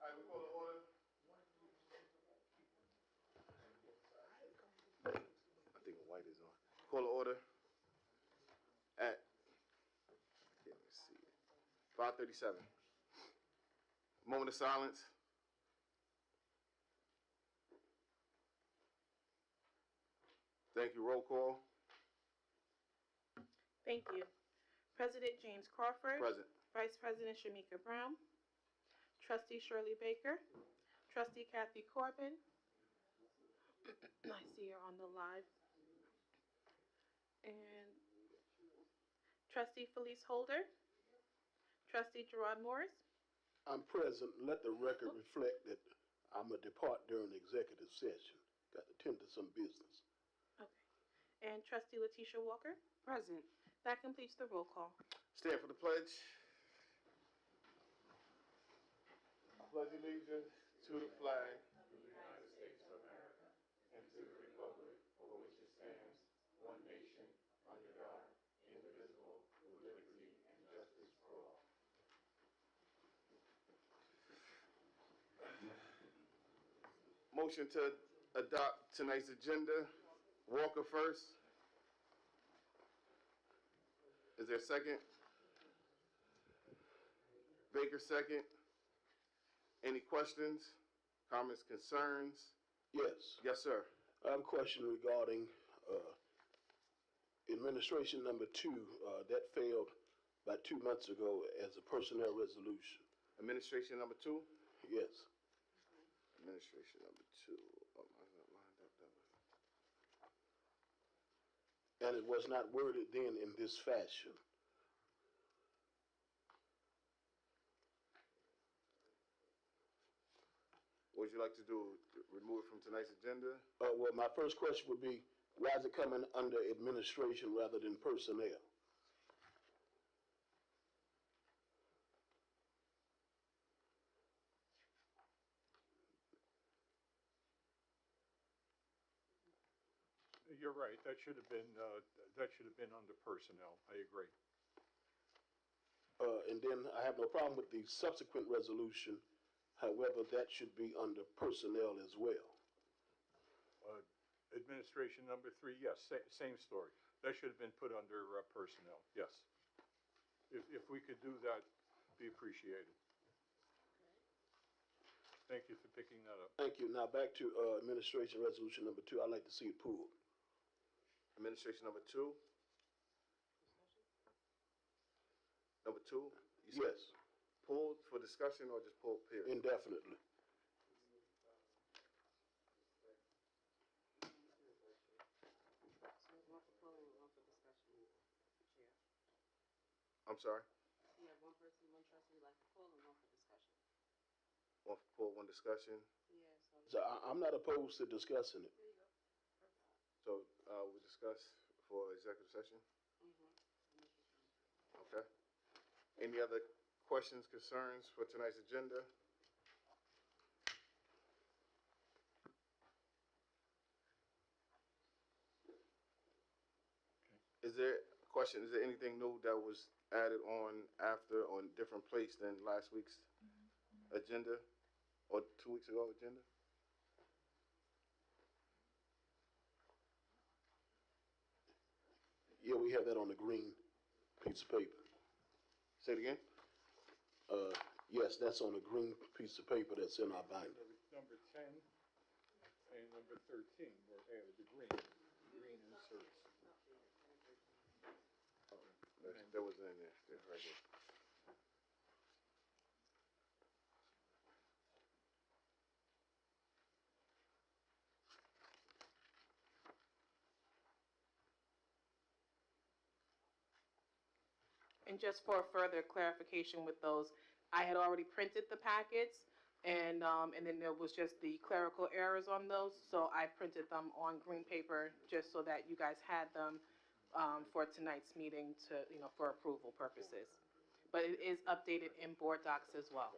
All right, we call the order. I think white is on. Call the order at, let me see, 5:37. Moment of silence. Thank you. Roll call. Thank you. President James Crawford. Present. Vice President Shamika Brown. Trustee Shirley Baker. Trustee Kathy Corbin. I see her on the live. And Trustee Felice Holder. Trustee Gerard Morris. I'm present. Let the record reflect that I'm a depart during the executive session. Got to tend to some business. Okay. And Trustee Letitia Walker. Present. That completes the roll call. Stand for the pledge. I pledge allegiance to the flag of the United States of America and to the republic for which it stands, one nation, under God, indivisible, with liberty and justice for all. Motion to adopt tonight's agenda. Walker first. Is there a second? Baker second. Any questions, comments, concerns? Yes. Yes, sir. I have a question regarding administration number 2. That failed about 2 months ago as a personnel resolution. Administration number 2. Yes. Administration number 2. Oh, I got lined up that way. And it was not worded then in this fashion. What would you like to do? Remove it from tonight's agenda? Well, my first question would be, why is it coming under administration rather than personnel? You're right. That should have been under personnel. I agree. And then I have no problem with the subsequent resolution. However, that should be under personnel as well. Administration number 3, yes, same story. That should have been put under personnel. Yes. If we could do that, be appreciated. Thank you for picking that up. Thank you. Now back to administration resolution number 2. I'd like to see it pulled. Administration number 2. Number 2? Yes. Pulled for discussion or just pulled, period? Indefinitely. One for polling and one for discussion, Chair. I'm sorry? You have one person, one trustee like to poll and one for discussion. One for pull, one discussion. Yeah, So I'm not opposed to discussing it. there you go. So we discuss for executive session? Okay. Any other questions, concerns for tonight's agenda? Is there a question? Is there anything new that was added on after or in a different place than last week's agenda or 2 weeks ago agenda? Yeah, we have that on the green piece of paper. Say it again? Yes, that's on a green piece of paper that's in our binder. Number 10 and number 13 were added, the green inserts. That was in there, right there. And just for further clarification with those, I had already printed the packets, and then there was just the clerical errors on those, so I printed them on green paper just so that you guys had them for tonight's meeting to, for approval purposes. But it is updated in board docs as well.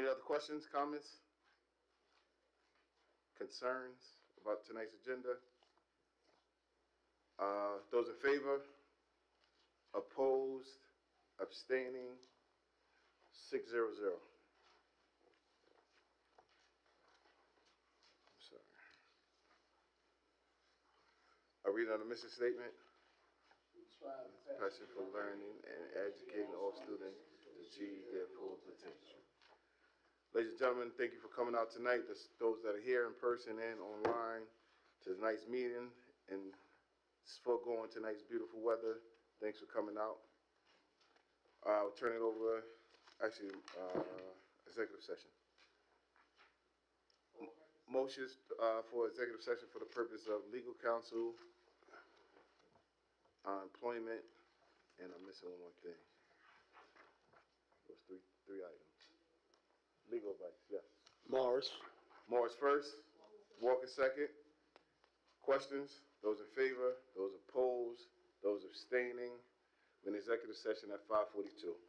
Any other questions, comments, concerns about tonight's agenda? Those in favor? Opposed? Abstaining? 600. I'm sorry. I read on the mission statement. Passion for learning and educating all students to achieve their full potential. Ladies and gentlemen, thank you for coming out tonight. Those that are here in person and online to tonight's meeting and foregoing tonight's beautiful weather. Thanks for coming out. I'll turn it over, executive session. Motions for executive session for the purpose of legal counsel, employment, and I'm missing one more thing. Those three items. Legal advice, yes. Morris. Morris first, Walker second. Questions? Those in favor, those opposed, those abstaining. We're in executive session at 5:42.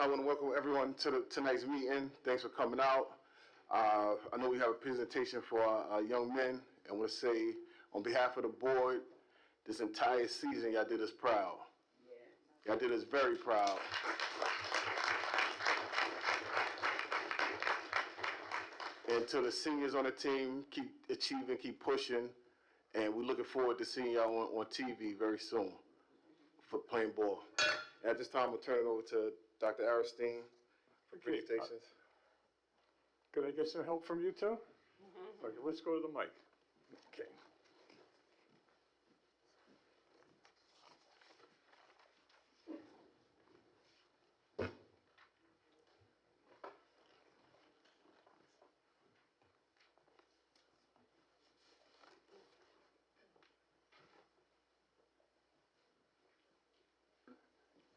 I want to welcome everyone to tonight's meeting. Thanks for coming out. I know we have a presentation for our young men, and I want to say on behalf of the board, this entire season, y'all did us proud. Y'all did us very proud. And to the seniors on the team, keep achieving, keep pushing, and we're looking forward to seeing y'all on TV very soon for playing ball. And at this time, we'll turn it over to Dr. Aristine for Okay, presentations. Could I get some help from you too? Okay, let's go to the mic. Okay.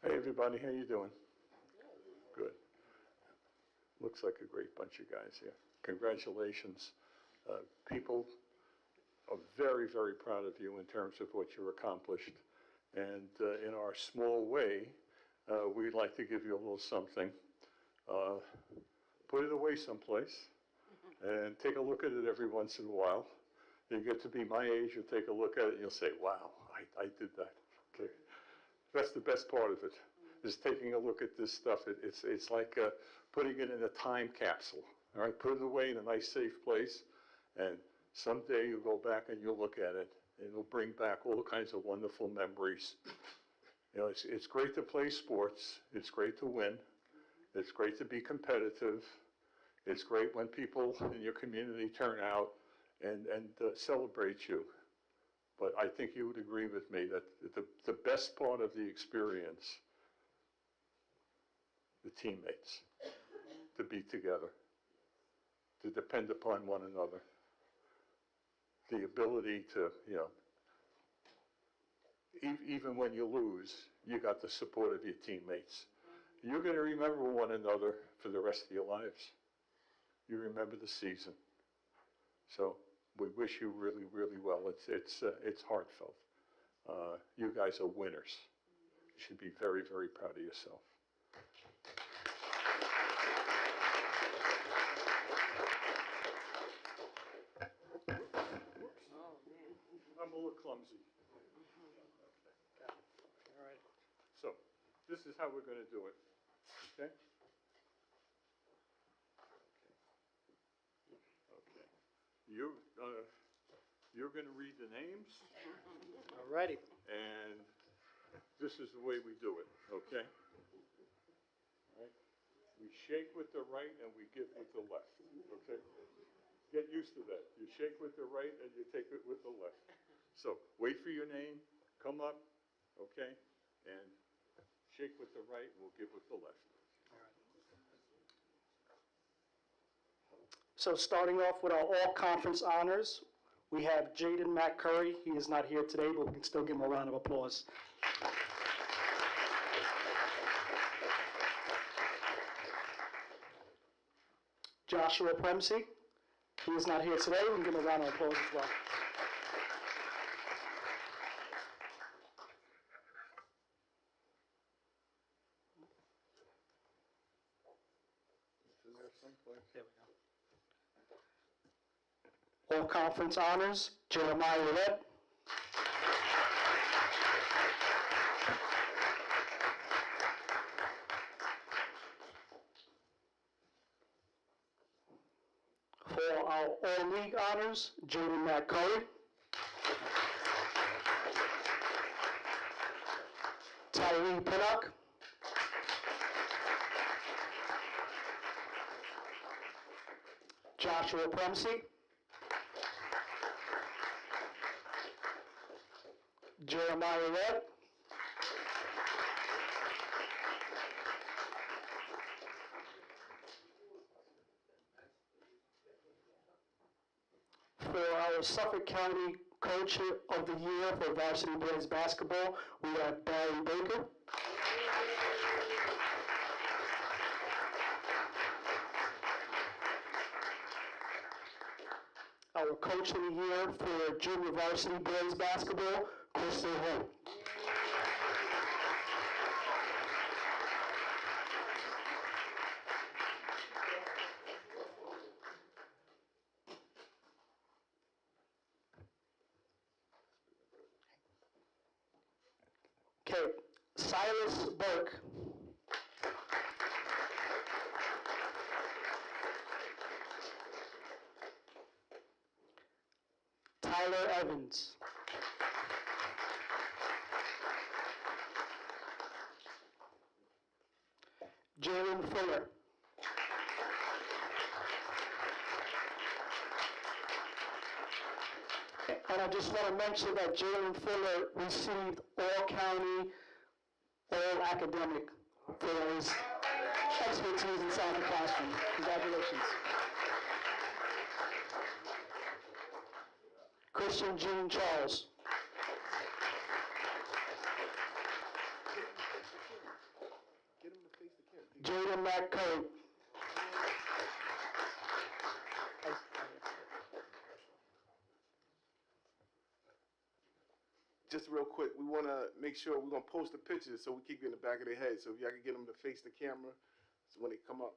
Hey, everybody, how you doing? Good. Looks like a great bunch of guys here. Congratulations. People are very, very proud of you in terms of what you accomplished. And in our small way, we'd like to give you a little something. Put it away someplace and take a look at it every once in a while. You get to be my age, you'll take a look at it and you'll say, wow, I did that. Okay. That's the best part of it, is taking a look at this stuff. It's like putting it in a time capsule. All right, put it away in a nice, safe place, and someday you'll go back and you'll look at it, and it'll bring back all kinds of wonderful memories. You know, it's great to play sports. It's great to win. It's great to be competitive. It's great when people in your community turn out and celebrate you. But I think you would agree with me that the best part of the experience, the teammates, to be together, to depend upon one another, the ability to, you know, even when you lose, you got the support of your teammates. You're going to remember one another for the rest of your lives. You remember the season. So we wish you really, really well. It's heartfelt. You guys are winners. You should be very, very proud of yourself. I'm a little clumsy. All right. So this is how we're going to do it. Okay? Okay. You're going to read the names. All righty. And this is the way we do it, okay? All right? We shake with the right and we give with the left, okay? Get used to that. You shake with the right and you take it with the left. So wait for your name, come up, okay? And shake with the right and we'll give with the left. So starting off with our all-conference honors, we have Jaden Matt Curry. He is not here today, but we can still give him a round of applause. Joshua Premsey. He is not here today. We can give him a round of applause as well. Is there someplace? There we go. All conference honors, Jeremiah Willett. For our all-league honors, Jaden Matt Curry. Tyree Pinnock. Joshua Premsey. Jeremiah Willett. For our Suffolk County Coach of the Year for varsity boys basketball, we have Barry Baker. Our Coach of the Year for junior varsity boys basketball, Crystal Holt. Silas Burke. Tyler Evans. Jalen Fuller. And I just want to mention that Jalen Fuller received all county, all academic for his expertise inside the classroom. Congratulations. Christian Jean Charles. Get him to face the camera. Jaden McCurry. Just real quick, we want to make sure we're going to post the pictures so we keep it in the back of their head. So if y'all can get them to face the camera, so when they come up,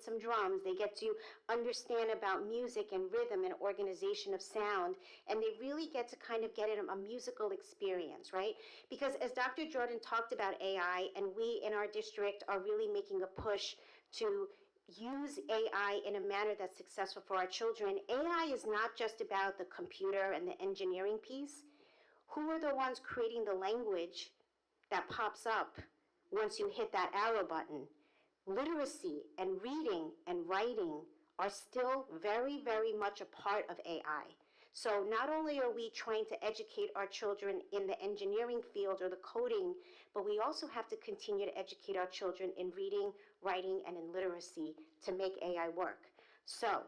some drums, they get to understand about music and rhythm and organization of sound, and they really get to kind of get a musical experience, right? Because as Dr. Jordan talked about AI, and we in our district are really making a push to use AI in a manner that's successful for our children, AI is not just about the computer and the engineering piece. Who are the ones creating the language that pops up once you hit that arrow button? Literacy and reading and writing are still very, very much a part of AI. So not only are we trying to educate our children in the engineering field or the coding, but we also have to continue to educate our children in reading, writing, and in literacy to make AI work. So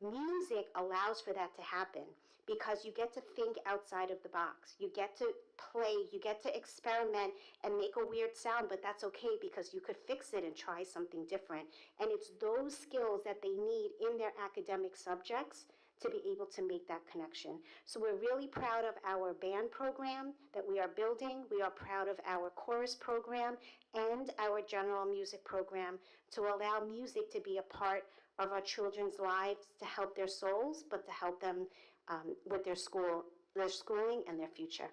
music allows for that to happen because you get to think outside of the box. You get to play, you get to experiment and make a weird sound, but that's okay because you could fix it and try something different. And it's those skills that they need in their academic subjects to be able to make that connection. So we're really proud of our band program that we are building. We are proud of our chorus program and our general music program to allow music to be a part of our children's lives to help their souls, but to help them with their schooling and their future.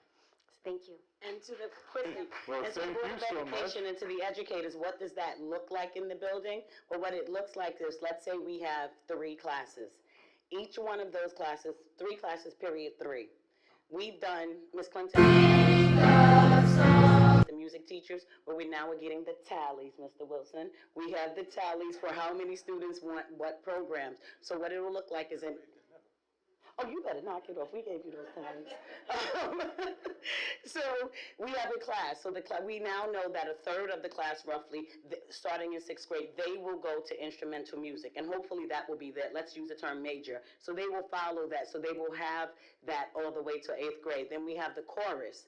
So thank you. And to the quickly, Well, and to the thank Board you of so much. Education and to the educators, what does that look like in the building? Well, what it looks like is, let's say we have 3 classes. Each one of those classes, 3 classes, period 3. We've done, Ms. Clinton, the music teachers, where we now are getting the tallies, Mr. Wilson. We have the tallies for how many students want what programs. So what it will look like is oh, you better knock it off. We gave you those tallies. So we have a class. So we now know that a third of the class, roughly, starting in 6th grade, they will go to instrumental music. And hopefully that will be that, let's use the term major. So they will follow that. So they will have that all the way to 8th grade. Then we have the chorus.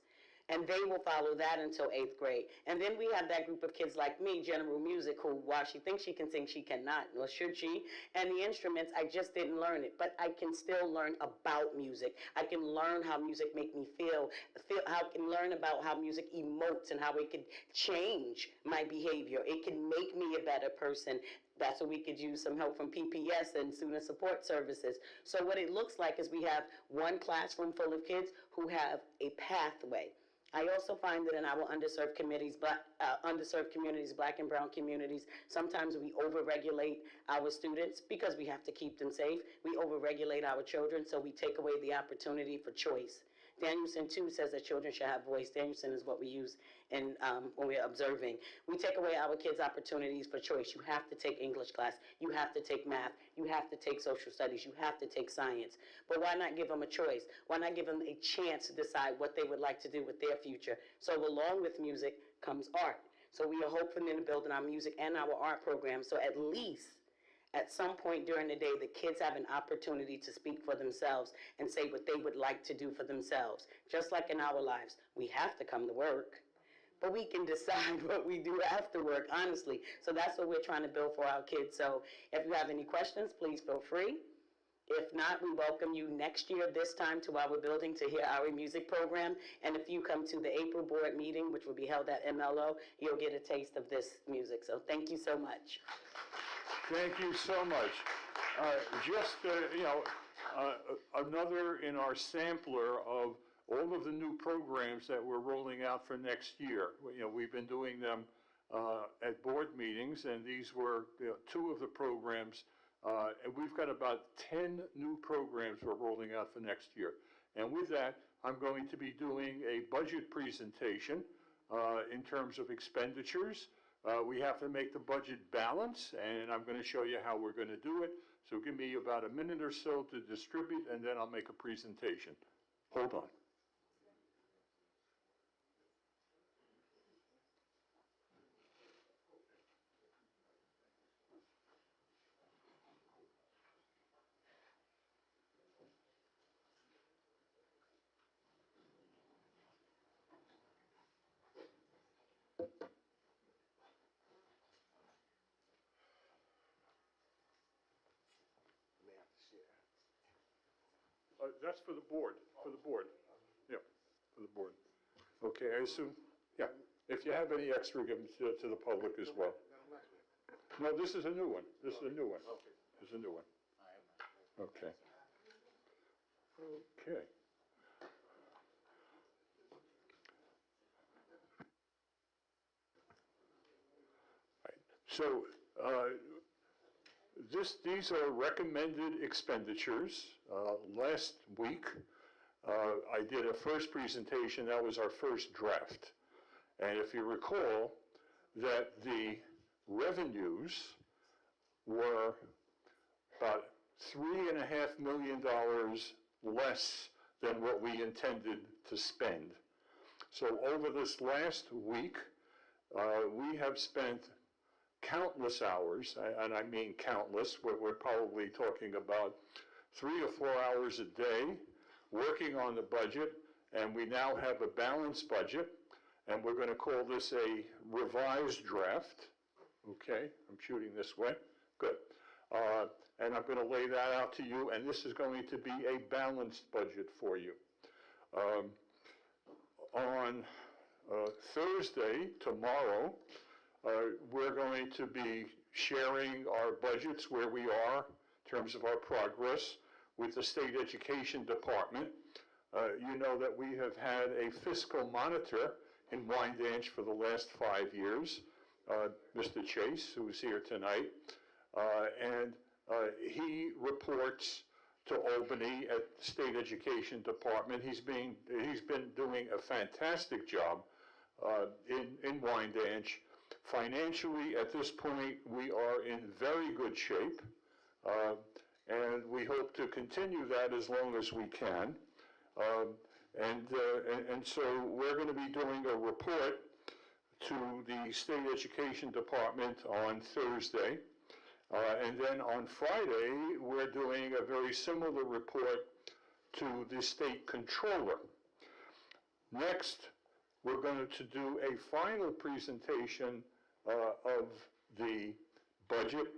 And they will follow that until 8th grade. And then we have that group of kids like me, general music, who, while she thinks she can sing, she cannot, nor should she. And the instruments, I just didn't learn it. But I can still learn about music. I can learn how music make me feel how I can learn about how music emotes and how it can change my behavior. It can make me a better person. That's where we could use some help from PPS and student support services. So what it looks like is we have one classroom full of kids who have a pathway. I also find that in our underserved communities, black and brown communities, sometimes we overregulate our students because we have to keep them safe. We overregulate our children, so we take away the opportunity for choice. Danielson, too, says that children should have voice. Danielson is what we use when we're observing. We take away our kids' opportunities for choice. You have to take English class. You have to take math. You have to take social studies. You have to take science. But why not give them a choice? Why not give them a chance to decide what they would like to do with their future? So along with music comes art. So we are hoping in building our music and our art program. So at least at some point during the day, the kids have an opportunity to speak for themselves and say what they would like to do for themselves. Just like in our lives, we have to come to work, but we can decide what we do after work, honestly. So that's what we're trying to build for our kids. So if you have any questions, please feel free. If not, we welcome you next year this time to our building to hear our music program. And if you come to the April board meeting, which will be held at MLO, you'll get a taste of this music. So thank you so much. Thank you so much. Another in our sampler of all of the new programs that we're rolling out for next year. We've been doing them at board meetings, and these were 2 of the programs. And we've got about 10 new programs we're rolling out for next year. And with that, I'm going to be doing a budget presentation in terms of expenditures. We have to make the budget balance, and I'm going to show you how we're going to do it. So give me about a minute or so to distribute, and then I'll make a presentation. Hold on. That's for the board, Yeah, for the board. Okay, I assume, yeah. If you have any extra, give them to the public as well. No, this is a new one. This is a new one. Okay. This is a new one. Okay. Okay. Right. So, these are recommended expenditures. Last week, I did a first presentation. That was our first draft. And if you recall, that the revenues were about $3.5 million less than what we intended to spend. So over this last week, we have spent countless hours, and I mean countless, we're probably talking about 3 or 4 hours a day working on the budget, and we now have a balanced budget, and we're going to call this a revised draft. Okay, I'm shooting this way. Good. And I'm going to lay that out to you, and this is going to be a balanced budget for you. On Thursday, tomorrow, we're going to be sharing our budgets where we are in terms of our progress with the State Education Department. You know that we have had a fiscal monitor in Wyandanch for the last 5 years, Mr. Chase, who's here tonight, and he reports to Albany at the State Education Department. He's been doing a fantastic job in Wyandanch. Financially, at this point, we are in very good shape, and we hope to continue that as long as we can. And so we're going to be doing a report to the State Education Department on Thursday. And then on Friday, we're doing a very similar report to the State Controller. Next, we're going to do a final presentation of the budget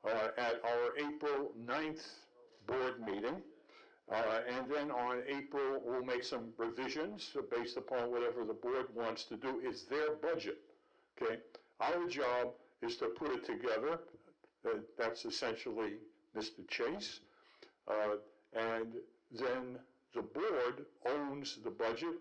at our April 9th board meeting. And then on April, we'll make some revisions based upon whatever the board wants to do. It's their budget, okay? Our job is to put it together. That's essentially Mr. Chase. And then the board owns the budget.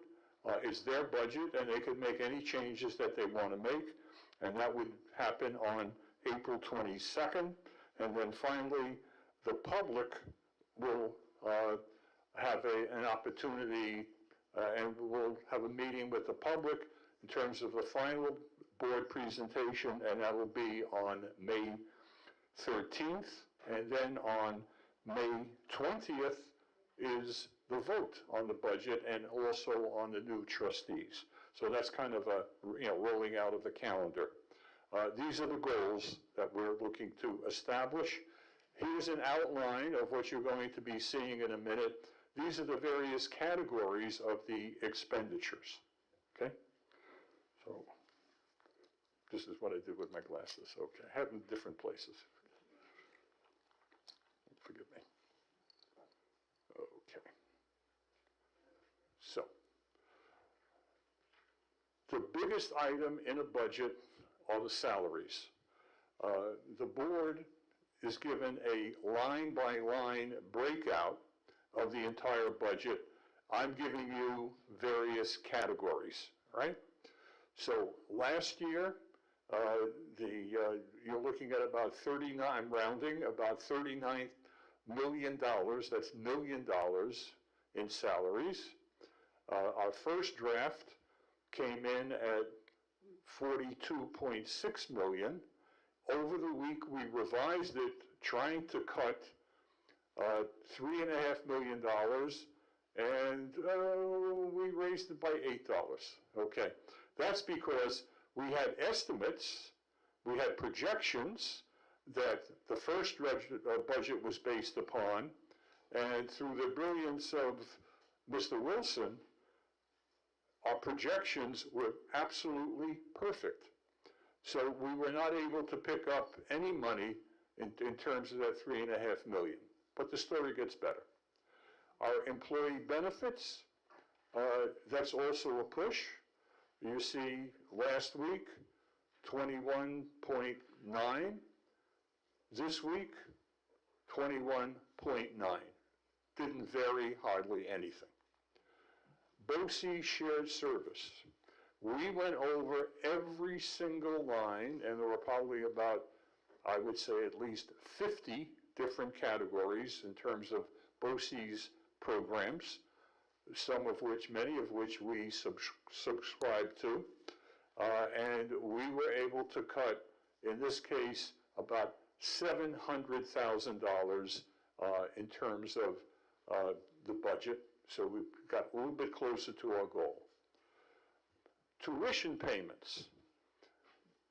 It's their budget, and they can make any changes that they want to make. And that would happen on April 22nd. And then finally, the public will have an opportunity, and we'll have a meeting with the public in terms of the final board presentation, and that will be on May 13th. And then on May 20th is the vote on the budget and also on the new trustees. So that's kind of a, rolling out of the calendar. These are the goals that we're looking to establish. Here's an outline of what you're going to be seeing in a minute. These are the various categories of the expenditures, okay? So this is what I did with my glasses, okay. I have them in different places. Forgive me. Okay. So, the biggest item in a budget are the salaries. The board is given a line-by-line breakout of the entire budget. I'm giving you various categories, right? So last year, you're looking at about 39, I'm rounding, about $39 million, that's $1 million in salaries. Our first draft came in at 42.6 million. Over the week, we revised it, trying to cut $3.5 million, and we raised it by $8. Okay, that's because we had estimates, we had projections that the first budget was based upon, and through the brilliance of Mr. Wilson, our projections were absolutely perfect. So we were not able to pick up any money in terms of that $3.5 million. But the story gets better. Our employee benefits, that's also a push. You see last week, 21.9 This week, 21.9. Didn't vary hardly anything. BOCE shared service. We went over every single line, and there were probably about, I would say, at least 50 different categories in terms of BOCE's programs, many of which we subscribe to. And we were able to cut, in this case, about $700,000 in terms of the budget. So we got a little bit closer to our goal. Tuition payments.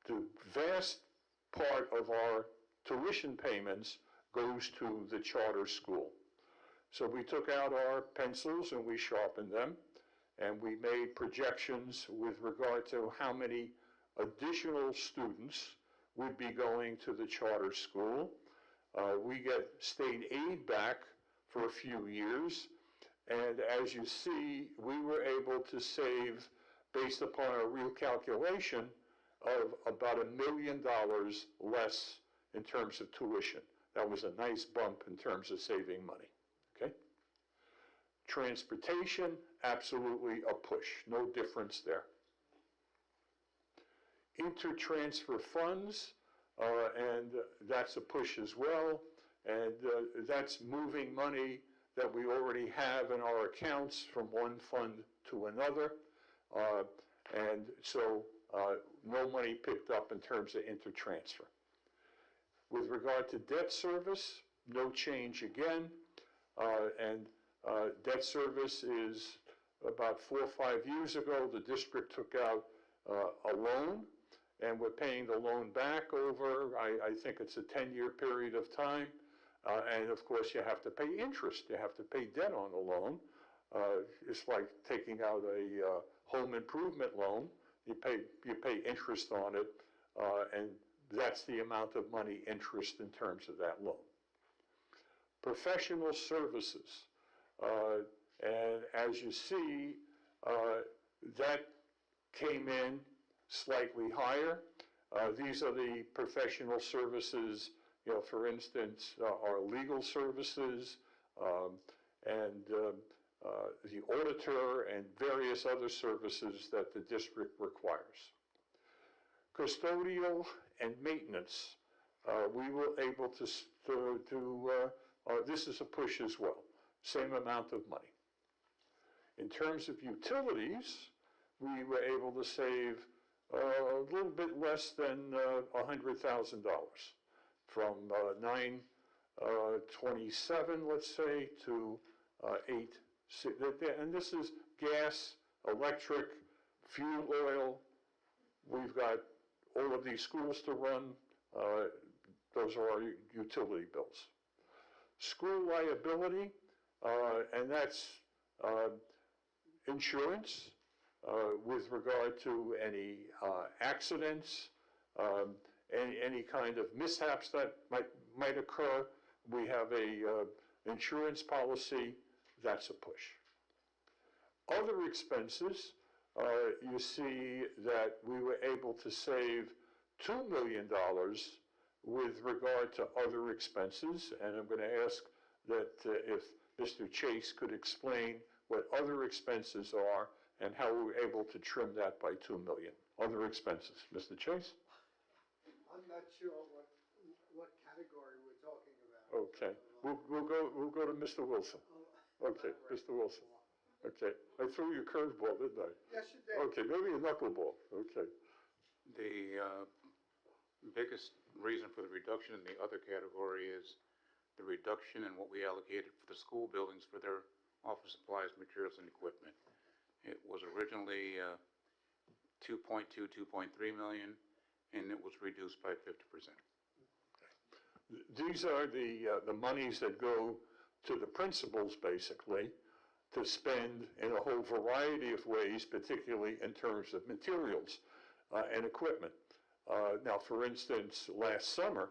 The vast part of our tuition payments goes to the charter school. So we took out our pencils and we sharpened them, and we made projections with regard to how many additional students would be going to the charter school. We get state aid back for a few years, and as you see, we were able to save, based upon a real calculation, of about $1 million less in terms of tuition. That was a nice bump in terms of saving money, okay? Transportation, absolutely a push, no difference there. Inter-transfer funds, and that's a push as well, and that's moving money that we already have in our accounts from one fund to another, and so no money picked up in terms of inter-transfer. With regard to debt service, no change again, and debt service is about 4 or 5 years ago, the district took out a loan, and we're paying the loan back over, I think it's a 10-year period of time, and of course you have to pay interest, you have to pay debt on the loan. It's like taking out a home improvement loan, you pay interest on it, and that's the amount of money interest in terms of that loan. Professional services, and as you see, that came in slightly higher. These are the professional services, for instance, our legal services, and the auditor and various other services that the district requires. Custodial and maintenance, we were able to this is a push as well, same amount of money. In terms of utilities, we were able to save a little bit less than $100,000, from 927, let's say, to 8. And this is gas, electric, fuel oil. We've got all of these schools to run. Those are our utility bills. School liability, and that's insurance with regard to any accidents, any kind of mishaps that might occur. We have a insurance policy. That's a push. Other expenses, you see that we were able to save $2 million with regard to other expenses, and I'm going to ask that if Mr. Chase could explain what other expenses are and how we were able to trim that by $2 million. Other expenses. Mr. Chase? I'm not sure what category we're talking about. Okay. We'll go to Mr. Wilson. Okay, Mr. Wilson. Okay. I threw you a curveball, didn't I? Yes, you did. Okay, maybe a knuckleball. Okay. The biggest reason for the reduction in the other category is the reduction in what we allocated for the school buildings for their office supplies, materials, and equipment. It was originally 2.2 million, and it was reduced by 50%. These are the monies that go to the principals, basically, to spend in a whole variety of ways, particularly in terms of materials and equipment. Now, for instance, last summer,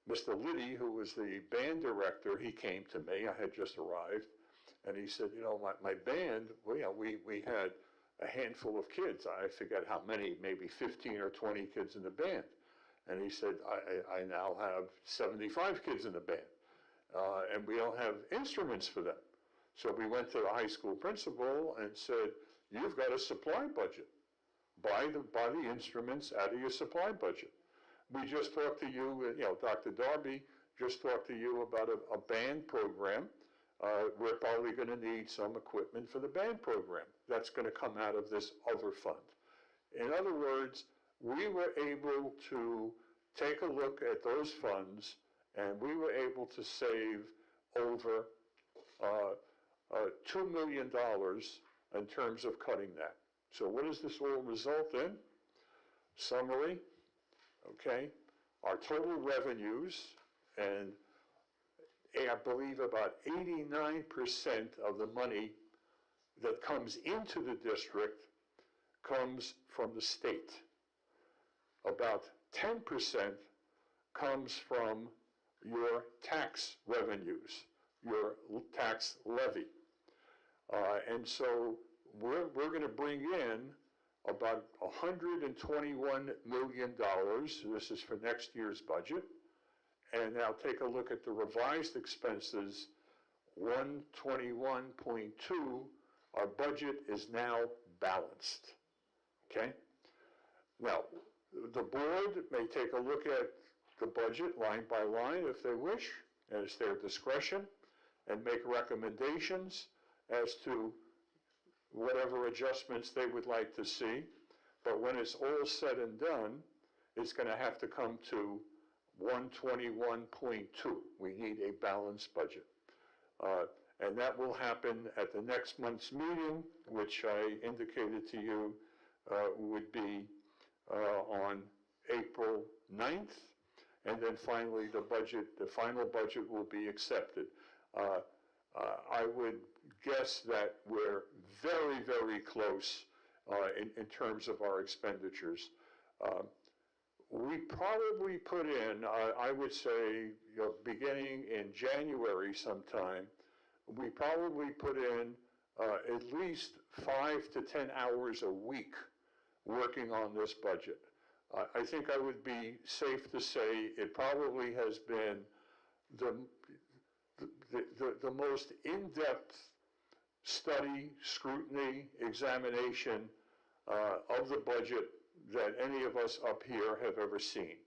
Mr. Liddy, who was the band director, he came to me. I had just arrived, and he said, my band, we had a handful of kids. I forget how many, maybe 15 or 20 kids in the band. And he said, I now have 75 kids in the band, and we don't have instruments for them. So we went to the high school principal and said, you've got a supply budget. Buy the instruments out of your supply budget. We just talked to you, Dr. Darby just talked to you about a band program. We're probably going to need some equipment for the band program. That's going to come out of this other fund. In other words, we were able to take a look at those funds, and we were able to save over $2 million in terms of cutting that. So what does this all result in? Summary, okay, our total revenues, and I believe about 89% of the money that comes into the district comes from the state. About 10% comes from your tax revenues, your tax levy. And so we're going to bring in about $121 million. This is for next year's budget. And now take a look at the revised expenses, 121.2. Our budget is now balanced. Okay? Now, the board may take a look at the budget line by line if they wish, and it's their discretion, and make recommendations as to whatever adjustments they would like to see. But when it's all said and done, it's going to have to come to 121.2. We need a balanced budget. And that will happen at the next month's meeting, which I indicated to you would be on April 9th. And then finally, the final budget will be accepted. I would guess that we're very, very close in terms of our expenditures. We probably put in, I would say, beginning in January sometime, we probably put in at least 5 to 10 hours a week working on this budget. I think I would be safe to say it probably has been the most in-depth study, scrutiny, examination of the budget that any of us up here have ever seen.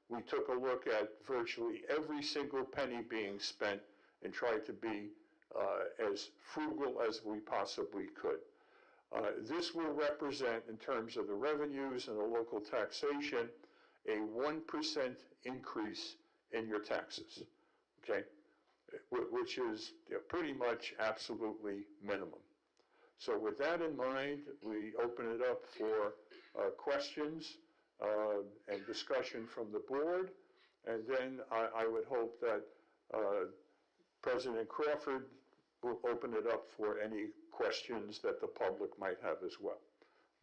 We took a look at virtually every single penny being spent and tried to be as frugal as we possibly could. This will represent, in terms of the revenues and the local taxation, a 1% increase in your taxes, okay? Which is pretty much absolutely minimum. So with that in mind, we open it up for questions and discussion from the board. And then I would hope that President Crawford will open it up for any questions that the public might have as well.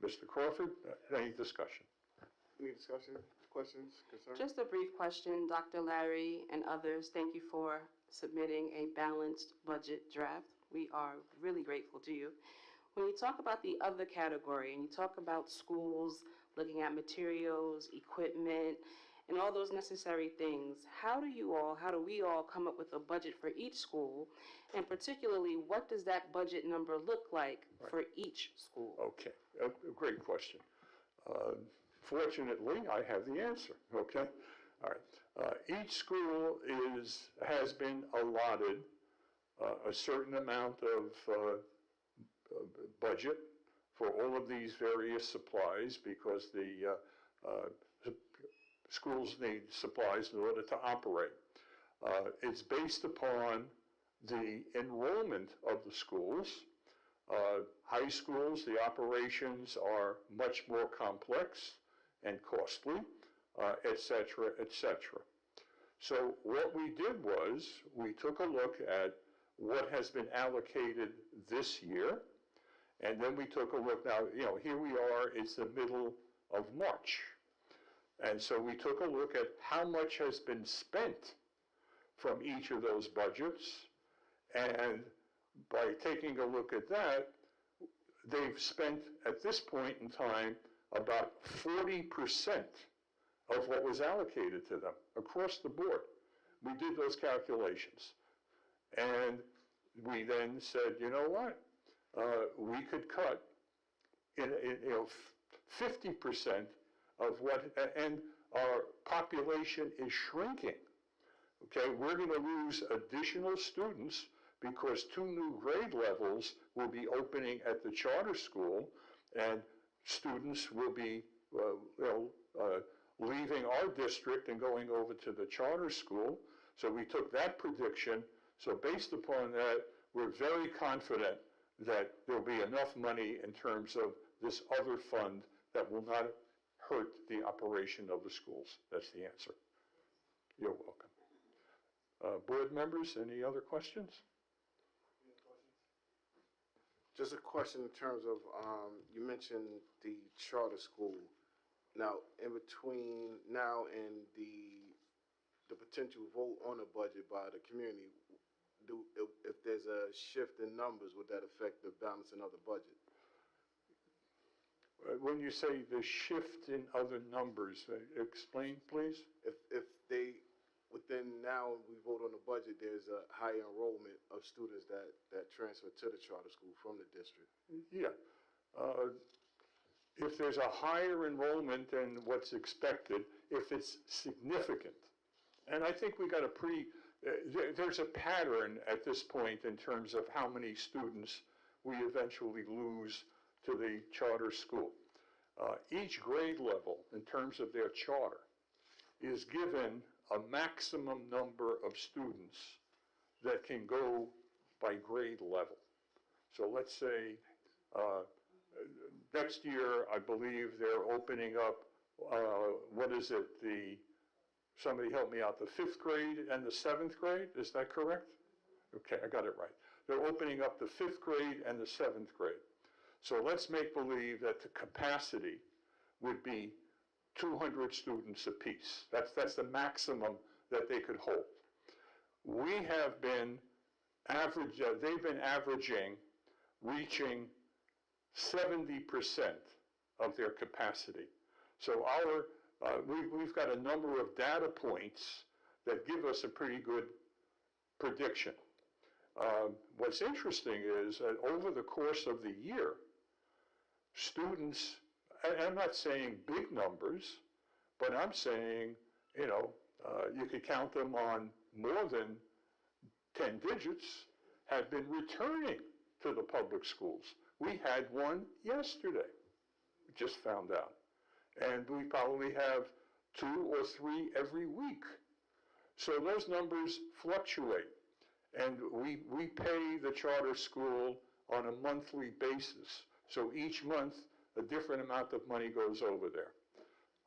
Mr. Crawford, any discussion? Any discussion, questions, concerns? Just a brief question, Dr. Larry and others, thank you for submitting a balanced budget draft. We are really grateful to you. When you talk about the other category and you talk about schools looking at materials, equipment, and all those necessary things, how do we all come up with a budget for each school? And particularly, what does that budget number look like for each school? Okay, a great question. Fortunately, I have the answer, okay? All right. Each school has been allotted a certain amount of budget for all of these various supplies because the schools need supplies in order to operate. It's based upon the enrollment of the schools. High schools, the operations are much more complex and costly, et cetera, et cetera. So what we did was we took a look at what has been allocated this year, and then we took a look now, here we are, it's the middle of March. And so we took a look at how much has been spent from each of those budgets, and by taking a look at that, they've spent, at this point in time, about 40% of what was allocated to them across the board. We did those calculations. And we then said, you know what? We could cut 50% of what, and our population is shrinking. Okay, we're going to lose additional students because 2 new grade levels will be opening at the charter school, and students will be leaving our district and going over to the charter school. So we took that prediction. So based upon that, we're very confident that there'll be enough money in terms of this other fund that will not hurt the operation of the schools. That's the answer. You're welcome. Board members, any other questions? Just a question in terms of, you mentioned the charter school. Now, in between now and the potential vote on a budget by the community, if there's a shift in numbers, would that affect the balancing of the budget? When you say the shift in other numbers, explain, please. If they, within now we vote on the budget, there's a high enrollment of students that transfer to the charter school from the district. Yeah. If there's a higher enrollment than what's expected, if it's significant, and I think we got a pretty, there's a pattern at this point in terms of how many students we eventually lose to the charter school. Each grade level, in terms of their charter, is given a maximum number of students that can go by grade level. So let's say next year, I believe they're opening up, what is it, somebody help me out, the 5th grade and the 7th grade, is that correct? Okay, I got it right. They're opening up the 5th grade and the 7th grade. So let's make believe that the capacity would be 200 students apiece. That's the maximum that they could hold. We have been they've been averaging, reaching 70% of their capacity. So we've got a number of data points that give us a pretty good prediction. What's interesting is that over the course of the year, students, and I'm not saying big numbers, but I'm saying, you could count them on more than 10 digits, have been returning to the public schools. We had one yesterday, we just found out. And we probably have 2 or 3 every week. So those numbers fluctuate. And we pay the charter school on a monthly basis. So each month, a different amount of money goes over there.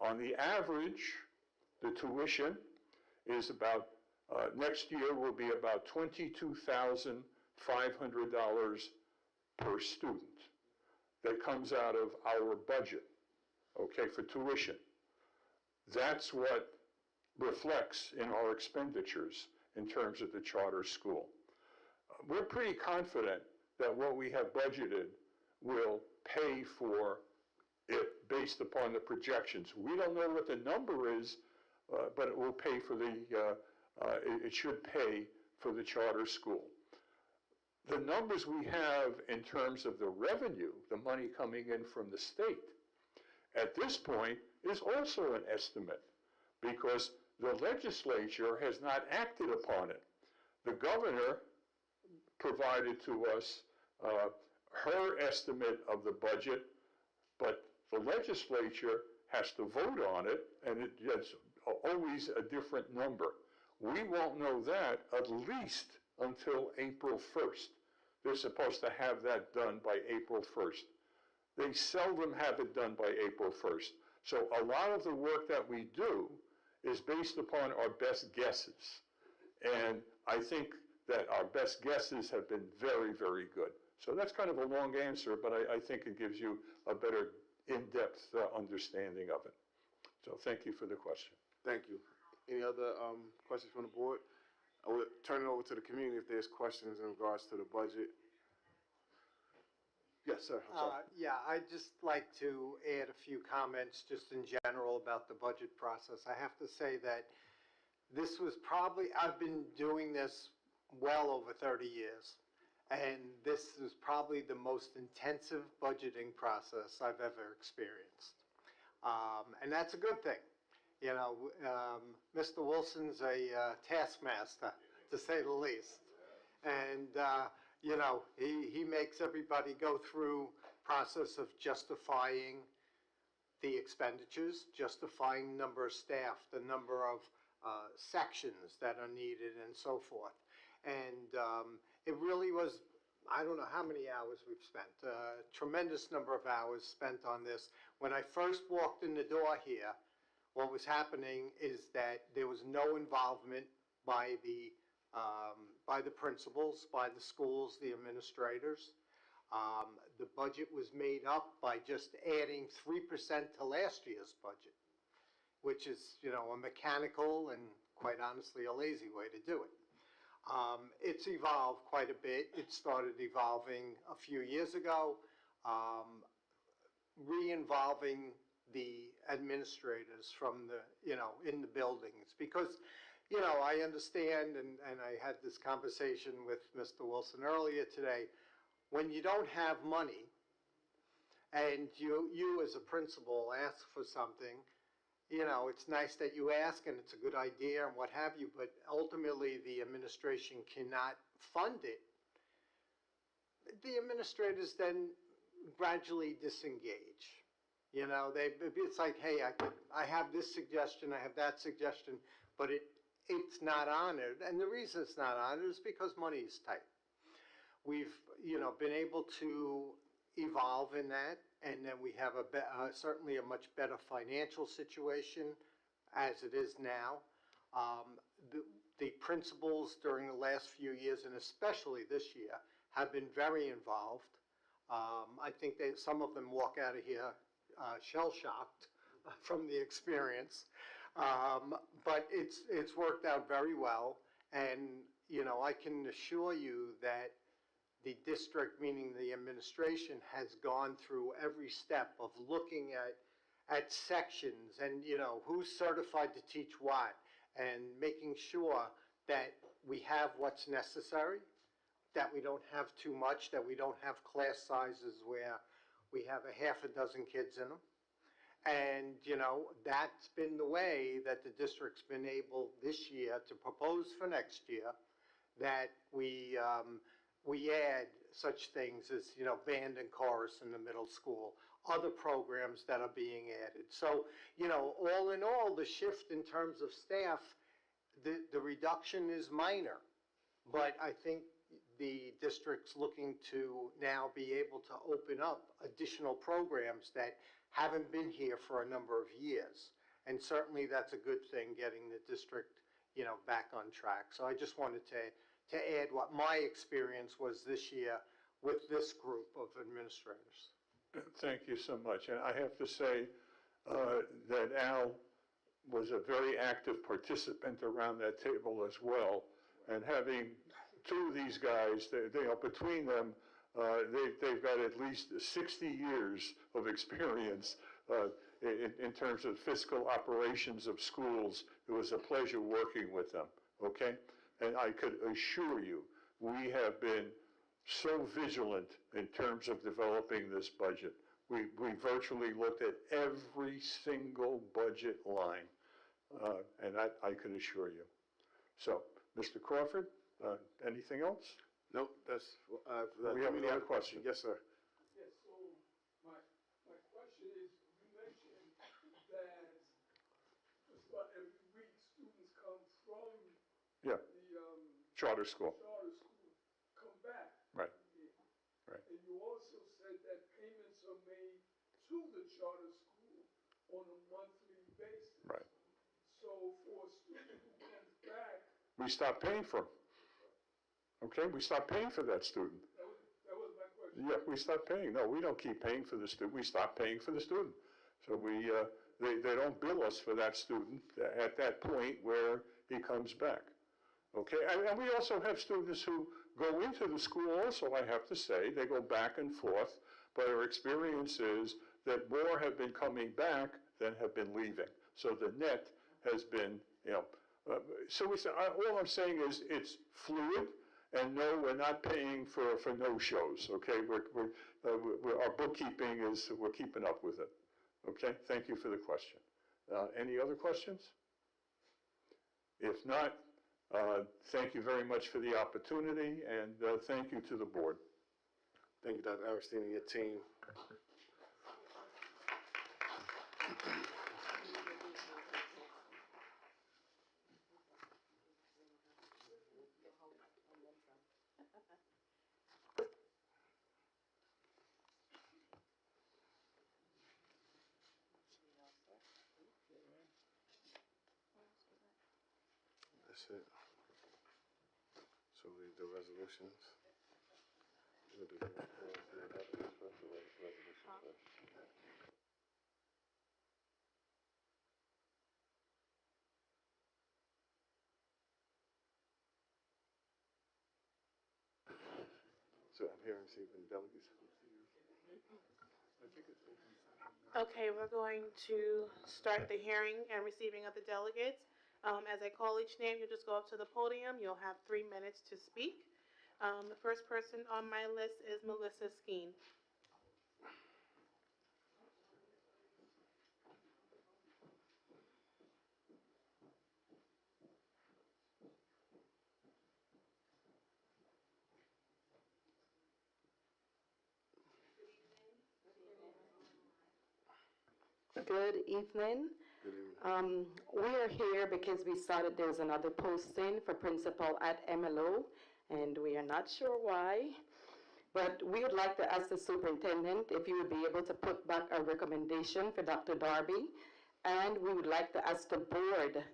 On the average, the tuition is about, next year will be about $22,500 per student. That comes out of our budget, okay, for tuition. That's what reflects in our expenditures in terms of the charter school. We're pretty confident that what we have budgeted will pay for it based upon the projections. We don't know what the number is, but it will pay for it should pay for the charter school. The numbers we have in terms of the revenue, the money coming in from the state, at this point is also an estimate because the legislature has not acted upon it. The governor provided to us her estimate of the budget, but the legislature has to vote on it, and it's always a different number. We won't know that at least until April 1st. They're supposed to have that done by April 1st. They seldom have it done by April 1st. So a lot of the work that we do is based upon our best guesses. And I think that our best guesses have been very, very good. So that's kind of a long answer, but I think it gives you a better in-depth understanding of it. So thank you for the question. Thank you. Any other questions from the board? I will turn it over to the community if there's questions in regards to the budget. Yes, sir, I'm sorry. Yeah, I'd just like to add a few comments just in general about the budget process. I have to say that this was probably, I've been doing this well over 30 years. And this is probably the most intensive budgeting process I've ever experienced. And that's a good thing. You know, Mr. Wilson's a taskmaster, to say the least. And, you know, he makes everybody go through process of justifying the expenditures, justifying number of staff, the number of sections that are needed, and so forth. And it really was, I don't know how many hours we've spent, a tremendous number of hours spent on this. When I first walked in the door here, what was happening is that there was no involvement by the principals, by the schools, the administrators. The budget was made up by just adding 3% to last year's budget, which is, you know, a mechanical and quite honestly a lazy way to do it. It's evolved quite a bit. It started evolving a few years ago, re-involving the administrators from the, you know, in the buildings. Because, you know, I understand, and I had this conversation with Mr. Wilson earlier today, when you don't have money and you as a principal ask for something, you know, it's nice that you ask and it's a good idea and what have you, but ultimately the administration cannot fund it. The administrators then gradually disengage. You know, it's like, hey, I have this suggestion, I have that suggestion, but it's not honored. And the reason it's not honored is because money is tight. We've, you know, been able to evolve in that, and then we have certainly a much better financial situation as it is now. The principals during the last few years, and especially this year, have been very involved. I think some of them walk out of here shell-shocked from the experience. But it's worked out very well, and, you know, I can assure you that the district, meaning the administration, has gone through every step of looking at sections and, you know, who's certified to teach what, and making sure that we have what's necessary, that we don't have too much, that we don't have class sizes where we have a half a dozen kids in them. And, you know, that's been the way that the district's been able this year to propose for next year, that we add such things as, you know, band and chorus in the middle school, other programs that are being added. So, you know, all in all, the shift in terms of staff, the reduction is minor. But I think the district's looking to now be able to open up additional programs that haven't been here for a number of years. And certainly that's a good thing, getting the district, you know, back on track. So I just wanted to add what my experience was this year with this group of administrators. Thank you so much. And I have to say that Al was a very active participant around that table as well. And having two of these guys, they are between them, they've got at least 60 years of experience in terms of fiscal operations of schools. It was a pleasure working with them, okay? And I could assure you, we have been so vigilant in terms of developing this budget. We virtually looked at every single budget line, and I can assure you. So, Mr. Crawford, anything else? Nope, that's, We have another question. Yes, sir. Yes, so my question is, you mentioned that just about every week students come from Yeah. the Charter school. charter school, come back. Right. Yeah. Right. And you also said that payments are made to the charter school on a monthly basis. Right. So for a student who comes back, We stopped paying for them. Okay, we stopped paying for that student. that was my question. Yeah, we stopped paying. No, we don't keep paying for the student. We stopped paying for the student. So they don't bill us for that student at that point where he comes back. Okay, and we also have students who go into the school also, I have to say. They go back and forth. But our experience is that more have been coming back than have been leaving. So the net has been, so all I'm saying is it's fluid, and no, we're not paying for no-shows, okay? Our bookkeeping is, we're keeping up with it, okay? Thank you for the question. Any other questions? If not, thank you very much for the opportunity, and thank you to the board. Thank you, Dr. Aristine, and your team. That's it. So we do resolutions. We'll do resolutions first. So I'm here receiving delegates. Okay, we're going to start the hearing and receiving of the delegates. As I call each name, you'll just go up to the podium. You'll have 3 minutes to speak. The first person on my list is Melissa Skeen. Good evening. We are here because we saw that there's another posting for principal at MLO, and we are not sure why. But we would like to ask the superintendent if you would be able to put back a recommendation for Dr. Darby. And we would like to ask the board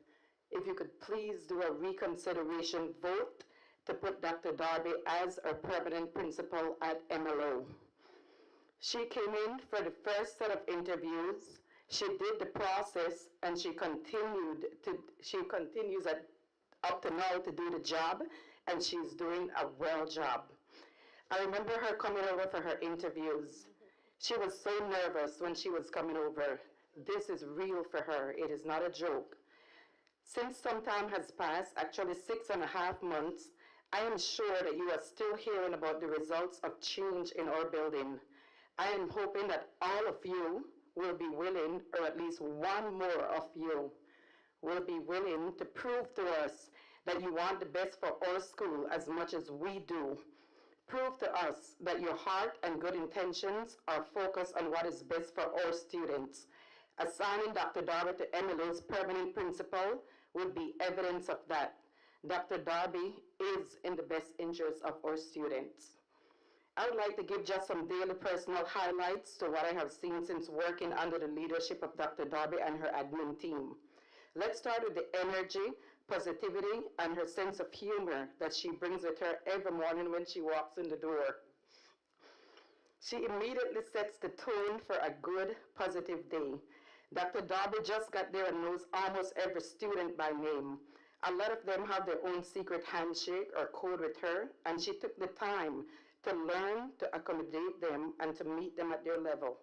if you could please do a reconsideration vote to put Dr. Darby as our permanent principal at MLO. She came in for the first set of interviews. She did the process, and she continues up to now to do the job, and she's doing a well job. I remember her coming over for her interviews. She was so nervous when she was coming over. This is real for her. It is not a joke. Since some time has passed, actually 6.5 months, I am sure that you are still hearing about the results of change in our building. I am hoping that all of you will be willing, or at least one more of you will be willing to prove to us that you want the best for our school as much as we do. Prove to us that your heart and good intentions are focused on what is best for our students. Assigning Dr. Darby to MLO's permanent principal would be evidence of that. Dr. Darby is in the best interest of our students. I would like to give just some daily personal highlights to what I have seen since working under the leadership of Dr. Darby and her admin team. Let's start with the energy, positivity, and her sense of humor that she brings with her every morning when she walks in the door. She immediately sets the tone for a good, positive day. Dr. Darby just got there and knows almost every student by name. A lot of them have their own secret handshake or code with her, and she took the time to learn to accommodate them and to meet them at their level.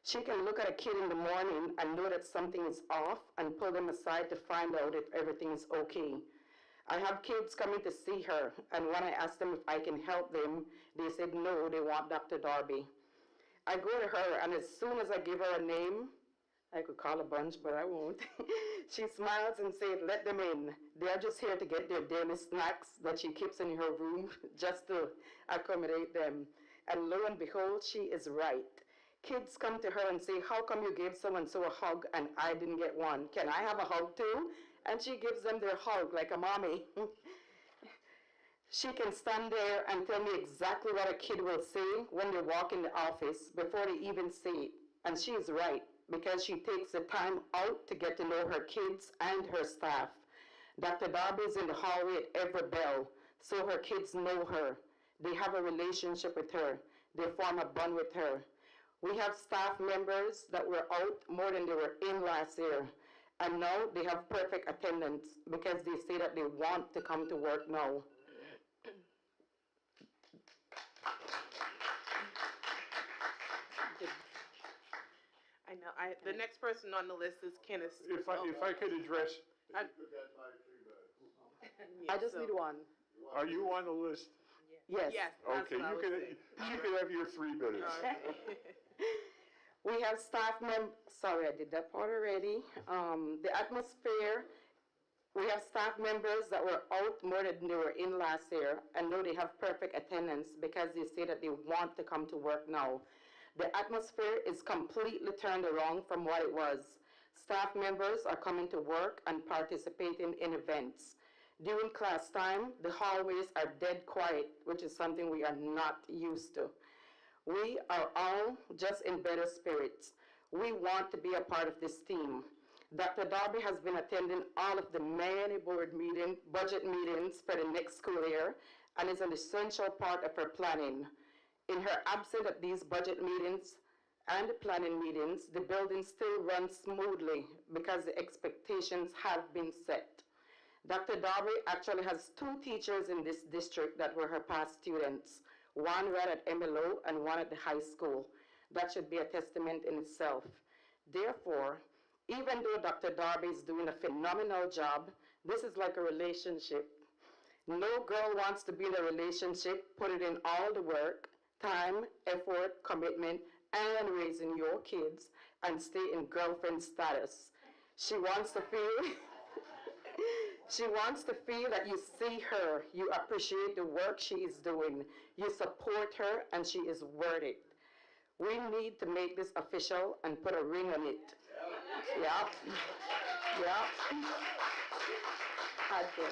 She can look at a kid in the morning and know that something is off and pull them aside to find out if everything is okay. I have kids coming to see her, and when I ask them if I can help them, they said no, they want Dr. Darby. I go to her, and as soon as I give her a name, I could call a bunch, but I won't. She smiles and says, let them in. They are just here to get their daily snacks that she keeps in her room just to accommodate them. And lo and behold, she is right. Kids come to her and say, how come you gave so-and-so a hug and I didn't get one? Can I have a hug too? And she gives them their hug like a mommy. She can stand there and tell me exactly what a kid will say when they walk in the office before they even say it. And she is right, because she takes the time out to get to know her kids and her staff. Dr. Darby is in the hallway at every bell, so her kids know her. They have a relationship with her. They form a bond with her. We have staff members that were out more than they were in last year, and now they have perfect attendance because they say that they want to come to work now. The next person on the list is Kenneth. If I could address, I I just need one. are you on the list? Yes. Yes, that's Okay, what I you was can, saying. you can have your 3 minutes. We have sorry, I did that part already. The atmosphere, we have staff members that were out more than they were in last year, and know they have perfect attendance because they say that they want to come to work now. The atmosphere is completely turned around from what it was. Staff members are coming to work and participating in events. During class time, the hallways are dead quiet, which is something we are not used to. We are all just in better spirits. We want to be a part of this team. Dr. Darby has been attending all of the many budget meetings for the next school year, and is an essential part of her planning. In her absence at these budget meetings and the planning meetings, the building still runs smoothly because the expectations have been set. Dr. Darby actually has 2 teachers in this district that were her past students, one right at MLO and one at the high school. That should be a testament in itself. Therefore, even though Dr. Darby is doing a phenomenal job, this is like a relationship. No girl wants to be in a relationship, put it in all the work, time, effort, commitment, and raising your kids, and stay in girlfriend status. She wants to feel She wants to feel that you see her, you appreciate the work she is doing, you support her, and she is worth it. We need to make this official and put a ring on it. Yeah. Yeah. Had to.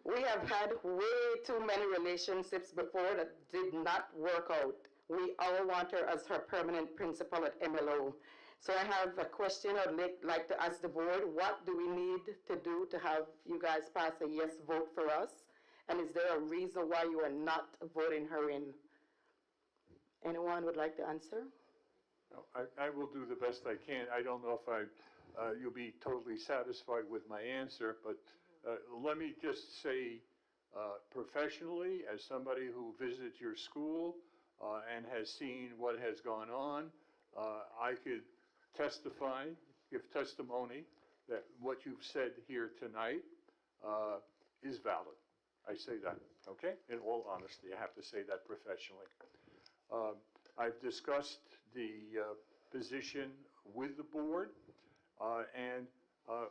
We have had way too many relationships before that did not work out. We all want her as her permanent principal at MLO. So I have a question I'd like to ask the board. What do we need to do to have you guys pass a yes vote for us? And is there a reason why you are not voting her in? Anyone would like to answer? No, I will do the best I can. I don't know if you'll be totally satisfied with my answer, but let me just say professionally, as somebody who visits your school and has seen what has gone on, I could testify, give testimony that what you've said here tonight is valid. I say that, okay? In all honesty, I have to say that professionally. I've discussed the position with the board, and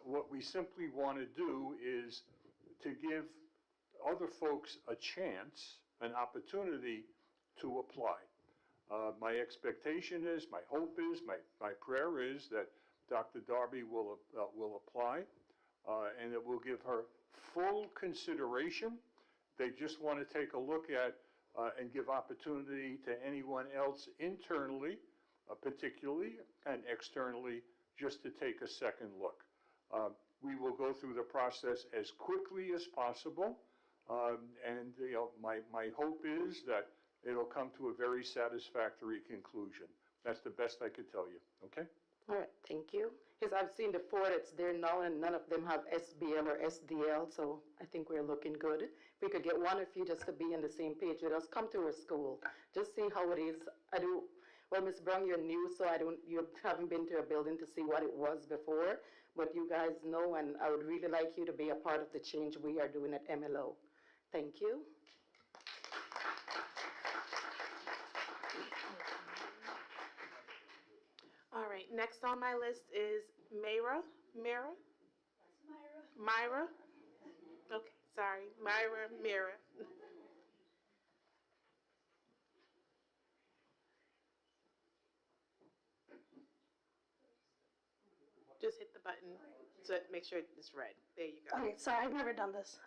what we simply want to do is to give other folks a chance, an opportunity to apply. My expectation is, my hope is, my prayer is that Dr. Darby will apply, and it will give her full consideration. They just want to take a look at and give opportunity to anyone else internally, particularly, and externally, just to take a second look. We will go through the process as quickly as possible, and my hope is that it'll come to a very satisfactory conclusion. That's the best I could tell you, okay? All right, thank you. Because I've seen the 4 that's there now, and none of them have SBL or SDL, so I think we're looking good. If we could get one of you just to be on the same page with us, come to our school. Just see how it is. Well, Ms. Brown, you're new, so you haven't been to a building to see what it was before, but you guys know, and I would really like you to be a part of the change we are doing at MLO. Thank you. All right, next on my list is Myra. Okay, sorry, Myra. Just hit the button to make sure it's red. There you go. Okay, sorry, I've never done this.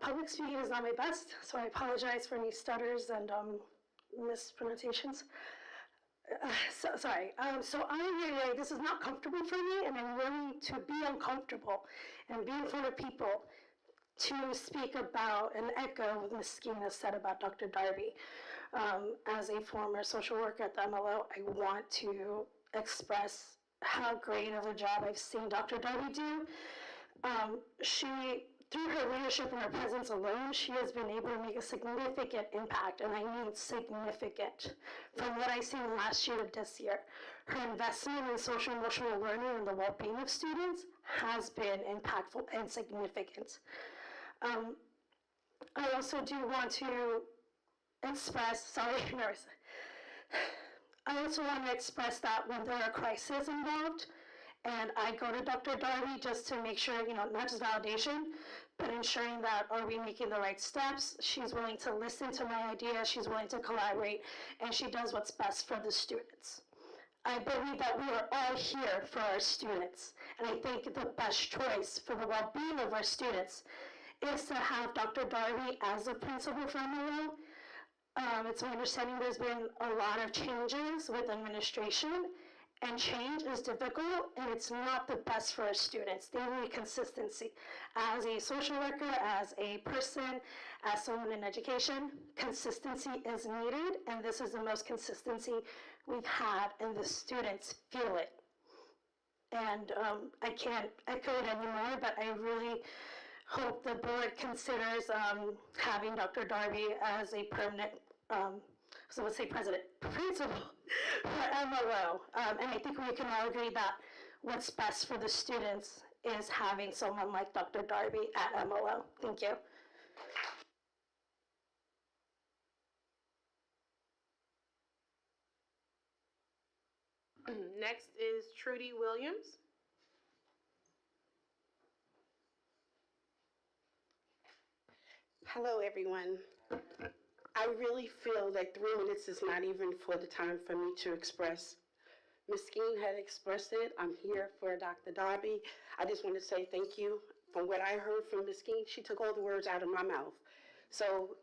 Public speaking is not my best, so I apologize for any stutters and mispronunciations. Sorry. So I'm here today. This is not comfortable for me, and I'm willing to be uncomfortable and be in front of people to speak about and echo what Ms. Skeena said about Dr. Darby. As a former social worker at the MLO, I want to express how great of a job I've seen Dr. Darby do. She through her leadership and her presence alone, she has been able to make a significant impact, and I mean significant, from what I seen last year to this year. Her investment in social emotional learning and the well-being of students has been impactful and significant. I also do want to express, I also want to express that when there are crises involved, and I go to Dr. Darby just to make sure, not just validation, but ensuring that are we making the right steps. She's willing to listen to my ideas, she's willing to collaborate, and she does what's best for the students. I believe that we are all here for our students, and I think the best choice for the well-being of our students is to have Dr. Darby as a principal for MLO. It's my understanding there's been a lot of changes with administration, and change is difficult, and it's not the best for our students. They need consistency. As a social worker, as a person, as someone in education, consistency is needed, and this is the most consistency we've had, and the students feel it. And I can't echo it anymore, but I really hope the board considers having Dr. Darby as a permanent, so let's say principal for MLO. And I think we can all agree that what's best for the students is having someone like Dr. Darby at MLO. Thank you. Next is Trudy Williams. Hello, everyone. I really feel that 3 minutes is not even for the time for me to express. Ms. Skeen had expressed it. I'm here for Dr. Darby. I just want to say thank you. From what I heard from Ms. Skeen, she took all the words out of my mouth. So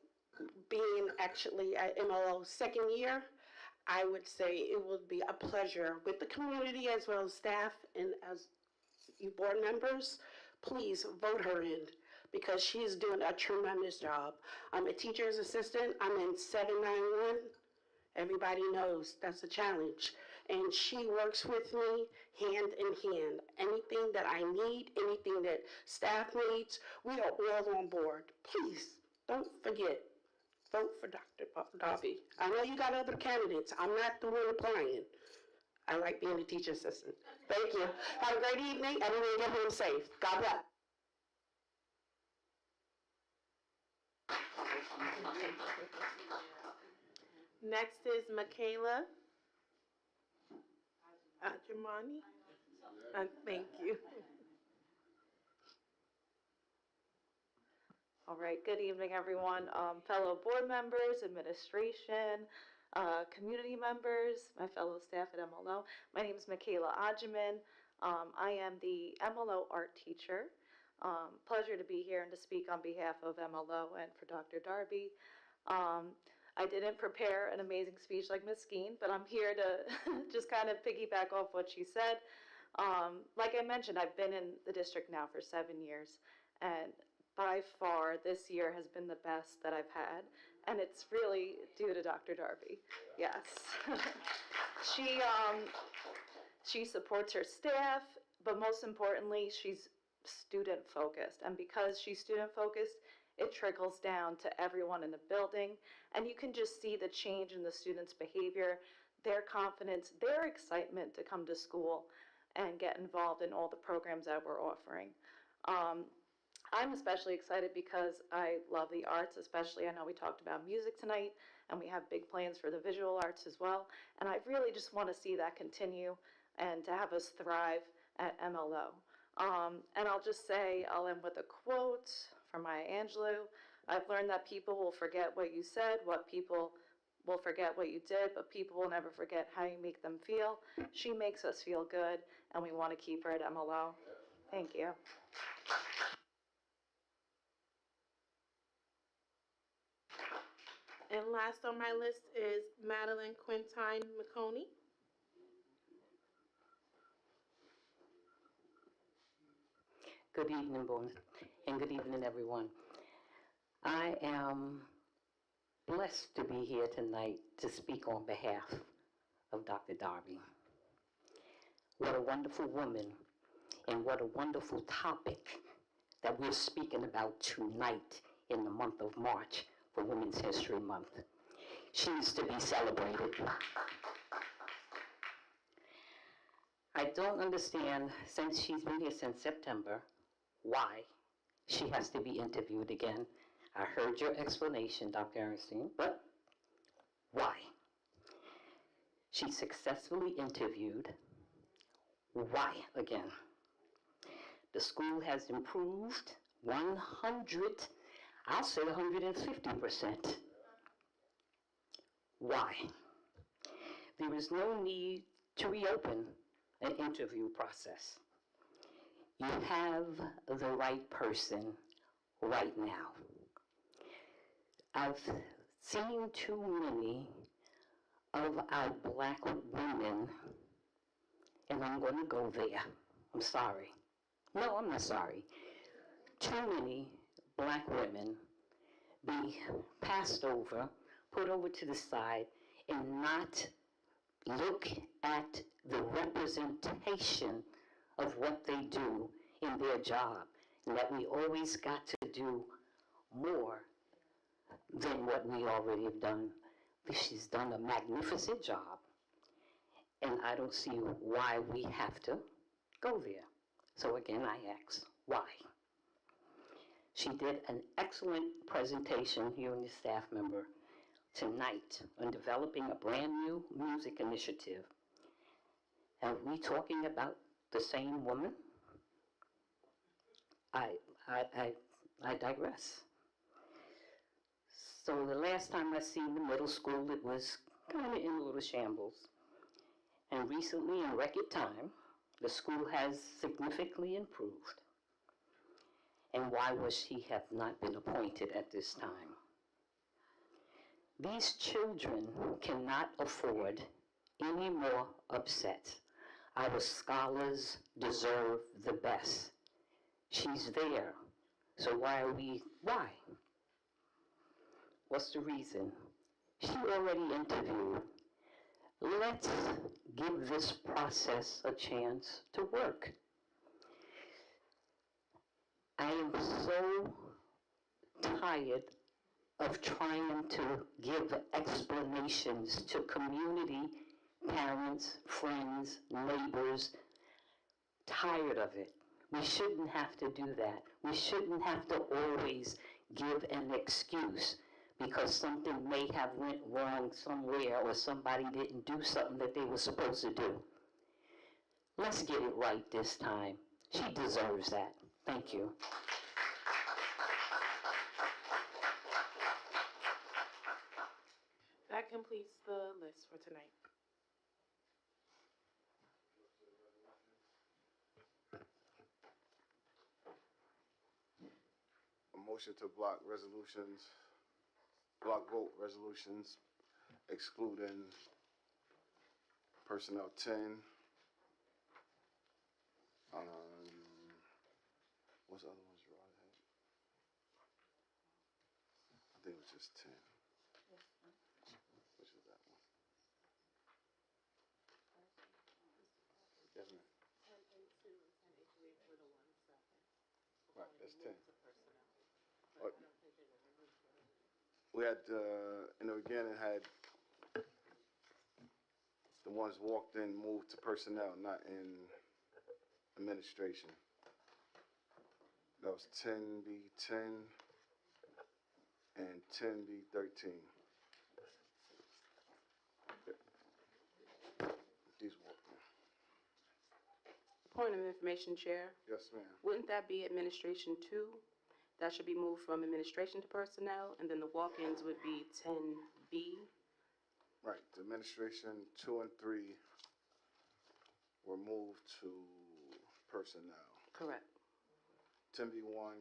being actually at MLO's second year, I would say it would be a pleasure with the community as well as staff and as you board members, please vote her in because she is doing a tremendous job. I'm a teacher's assistant. I'm in 791. Everybody knows that's a challenge. And she works with me hand in hand. Anything that I need, anything that staff needs, we are all on board. Please, don't forget, vote for Dr. Darby. I know you got other candidates. I'm not the one applying. I like being a teacher assistant. Thank you. Have a great evening. Everyone get home safe. God bless. Next is Michaela Ajamani. Thank you. All right, good evening, everyone. Fellow board members, administration, community members, my fellow staff at MLO. My name is Michaela Ajaman. I am the MLO art teacher. Pleasure to be here and to speak on behalf of MLO and for Dr. Darby. I didn't prepare an amazing speech like Ms. Skeen, but I'm here to just kind of piggyback off what she said. Like I mentioned, I've been in the district now for 7 years, and by far this year has been the best that I've had, and it's really due to Dr. Darby. Yes. She supports her staff, but most importantly, she's student focused, and because she's student focused, it trickles down to everyone in the building, and you can just see the change in the students' behavior, their confidence, their excitement to come to school and get involved in all the programs that we're offering. I'm especially excited because I love the arts, especially I know we talked about music tonight, and we have big plans for the visual arts as well, and I really just want to see that continue and to have us thrive at MLO. And I'll just say, I'll end with a quote from Maya Angelou. I've learned that people will forget what you said, people will forget what you did, but people will never forget how you make them feel. She makes us feel good, and we want to keep her at MLO. Thank you. And last on my list is Madeline Quintine McConey. Good evening, boys, and good evening, everyone. I am blessed to be here tonight to speak on behalf of Dr. Darby. What a wonderful woman, and what a wonderful topic that we're speaking about tonight in the month of March for Women's History Month. She's to be celebrated. I don't understand, since she's been here since September, why she has to be interviewed again. I heard your explanation, Dr. Ernestine, but why? She successfully interviewed. Why again? The school has improved 100, I'll say 150%. Why? There is no need to reopen an interview process. You have the right person right now. I've seen too many of our black women, and I'm going to go there. I'm sorry. No, I'm not sorry. Too many black women be passed over, put over to the side, and not look at the representation of what they do in their job, and that we always got to do more than what we already have done. She's done a magnificent job, and I don't see why we have to go there. So again, I ask, why? She did an excellent presentation, you and your staff member, tonight on developing a brand new music initiative. Are we talking about the same woman? I digress. So the last time I seen the middle school, it was kind of in a little shambles. And recently, in record time, the school has significantly improved. And why was she have not been appointed at this time? These children cannot afford any more upset. Our scholars deserve the best. She's there. So why? What's the reason? She already interviewed. Let's give this process a chance to work. I am so tired of trying to give explanations to community, parents, friends, neighbors. Tired of it. We shouldn't have to do that. We shouldn't have to always give an excuse because something may have went wrong somewhere or somebody didn't do something that they were supposed to do. Let's get it right this time. She deserves that. Thank you. That completes the list for tonight. A motion to block vote resolutions excluding personnel 10. What's the other ones Rod had? I think it was just 10. Which is that one? Yes, ma'am. Right, that's 10. We had, in the beginning, had the ones walked in moved to personnel, not in administration. That was 10B10 and 10B13. These walked in. Point of information, Chair. Yes, ma'am. Wouldn't that be administration 2? That should be moved from administration to personnel, and then the walk-ins would be 10B. Right, the administration 2 and 3 were moved to personnel. Correct. 10B1.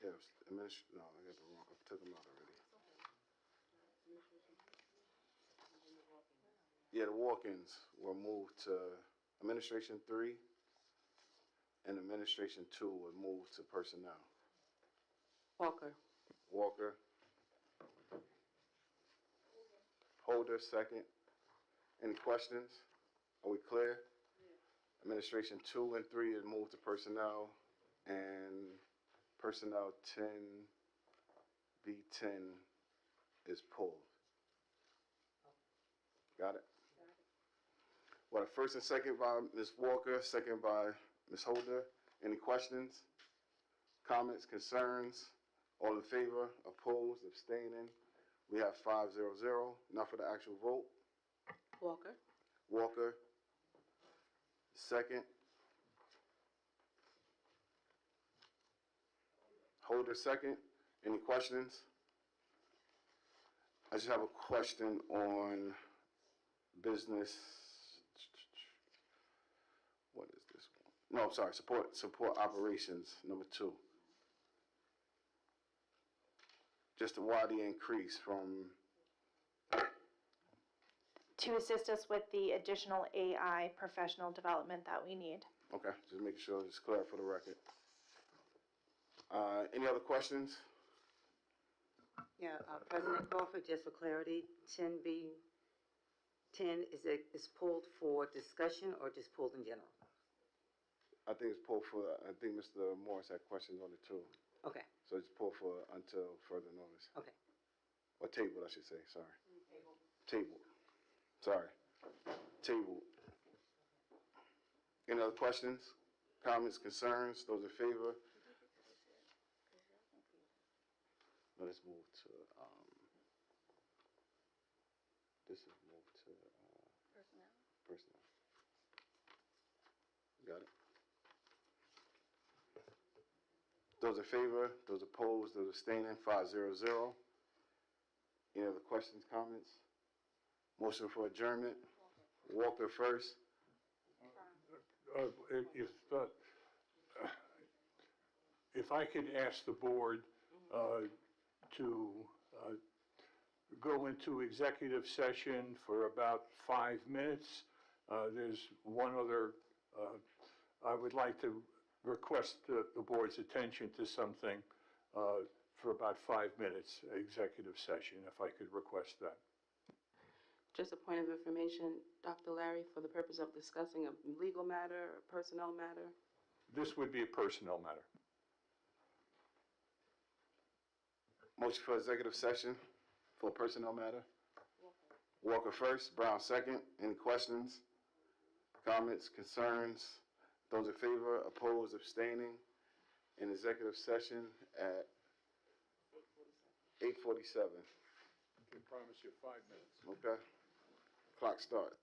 Yeah, it was no, I got the wrong, I took them out already. Yeah, the walk-ins were moved to administration 3, and administration 2 were moved to personnel. Walker. Walker. Holder, second. Any questions? Are we clear? Administration 2 and 3 is moved to personnel, and personnel 10B10 is pulled. Got it? Well, the first and second by Ms. Walker, second by Ms. Holder. Any questions, comments, concerns? All in favor, opposed, abstaining? We have 5-0-0. Now for the actual vote. Walker? Walker, second. Holder, second. Any questions? I just have a question on business. What is this one? No, I'm sorry, support operations, number 2. Just why the increase from, To assist us with the additional AI professional development that we need. okay, just making sure it's clear for the record. Any other questions? Yeah, President Crawford, just for clarity, 10B10, is pulled for discussion or just pulled in general? I think it's pulled for, I think Mr. Morris had questions on it too. Okay, So it's pulled for until further notice. okay. Or tabled, I should say, sorry. Tabled. Sorry. Tabled. Any other questions, comments, concerns? Those in favor? Let's move to, this is moved to, personnel. Got it. Those in favor, those opposed, those abstaining, 5-0-0. Any other questions, comments? Motion for adjournment. Walker first. If I could ask the board to go into executive session for about 5 minutes. There's one other, I would like to request the board's attention to something for about 5 minutes, executive session, if I could request that. Just a point of information, Dr. Larry, for the purpose of discussing a legal matter, a personnel matter? This would be a personnel matter. Motion for executive session for personnel matter. Walker first, Brown second. Any questions, comments, concerns? Those in favor, opposed, abstaining? In executive session at 8:47. I can promise you 5 minutes. Okay. Clock start.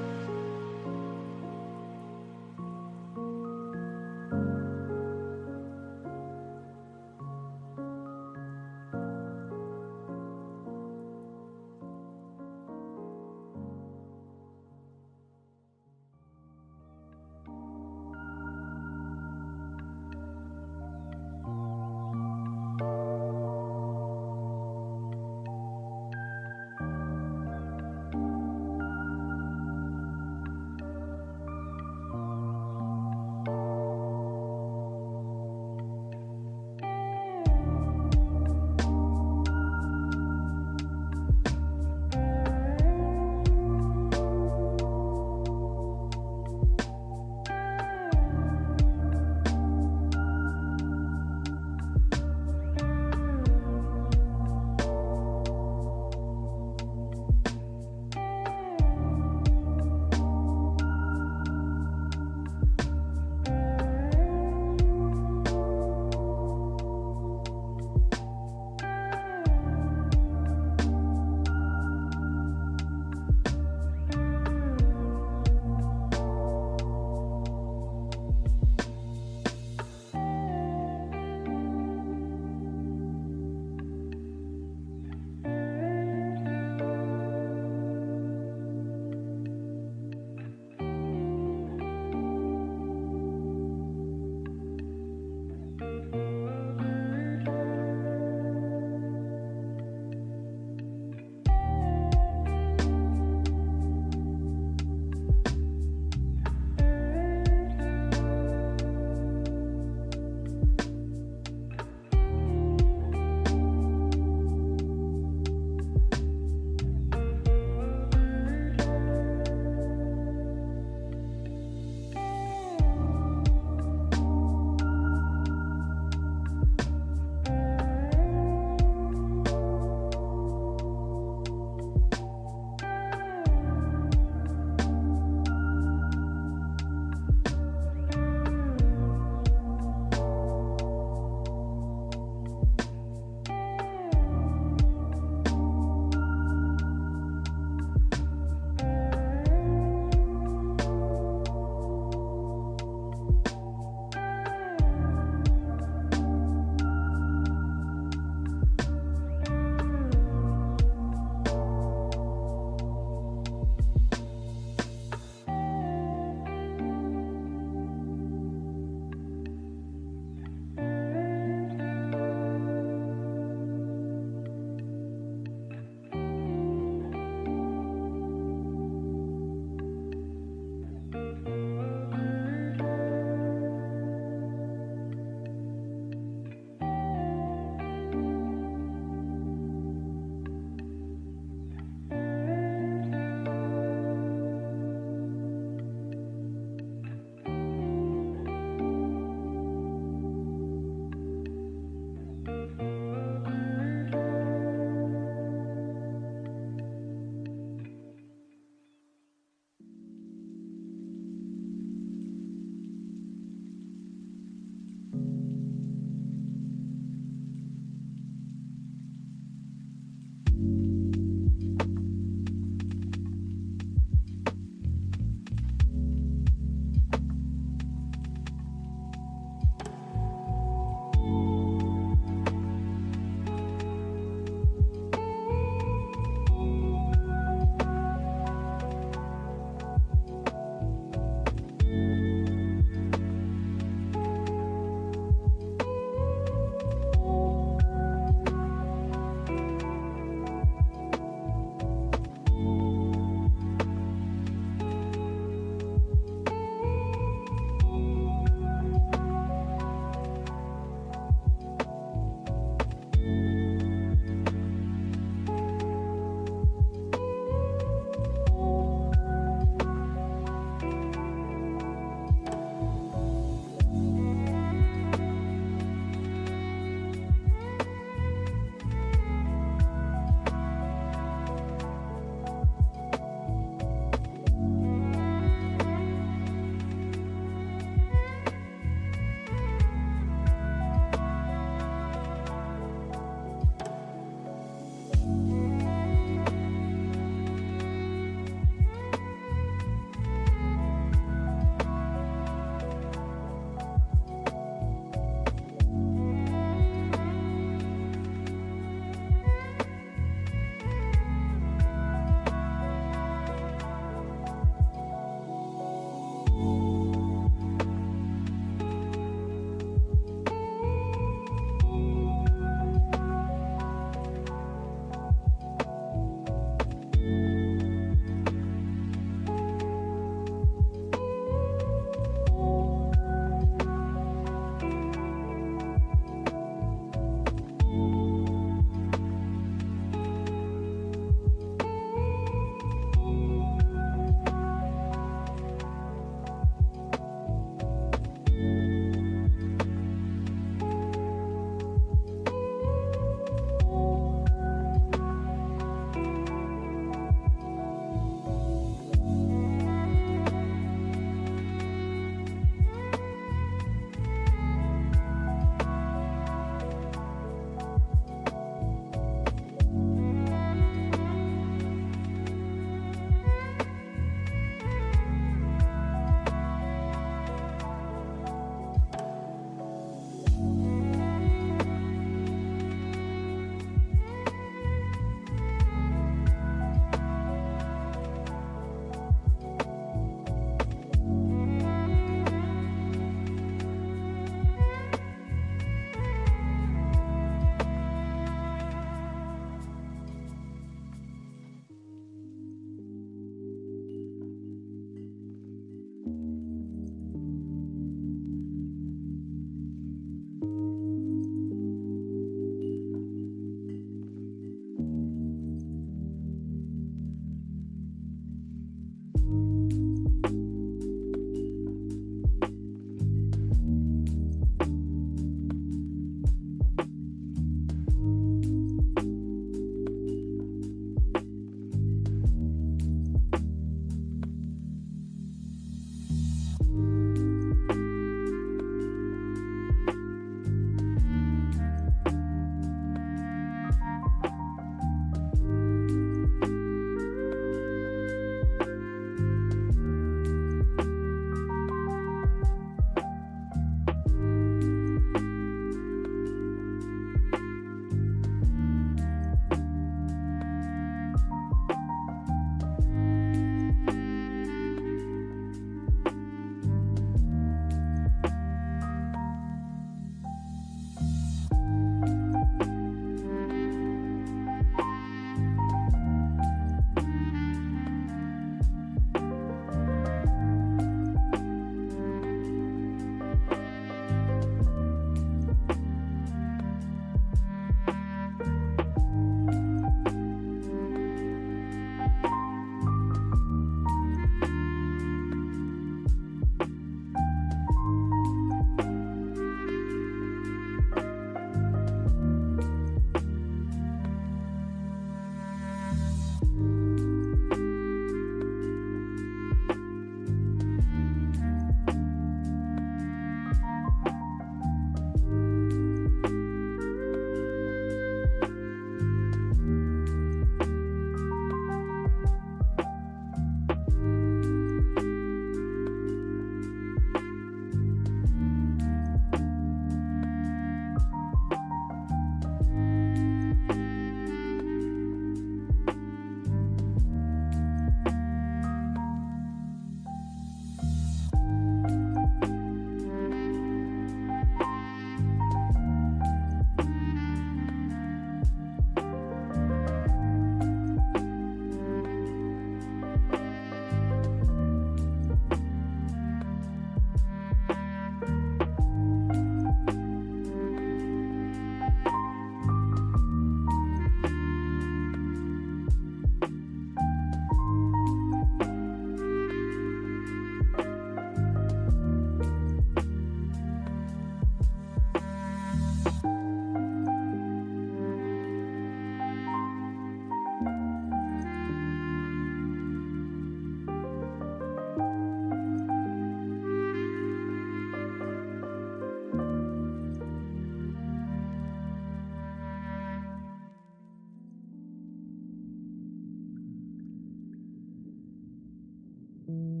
you.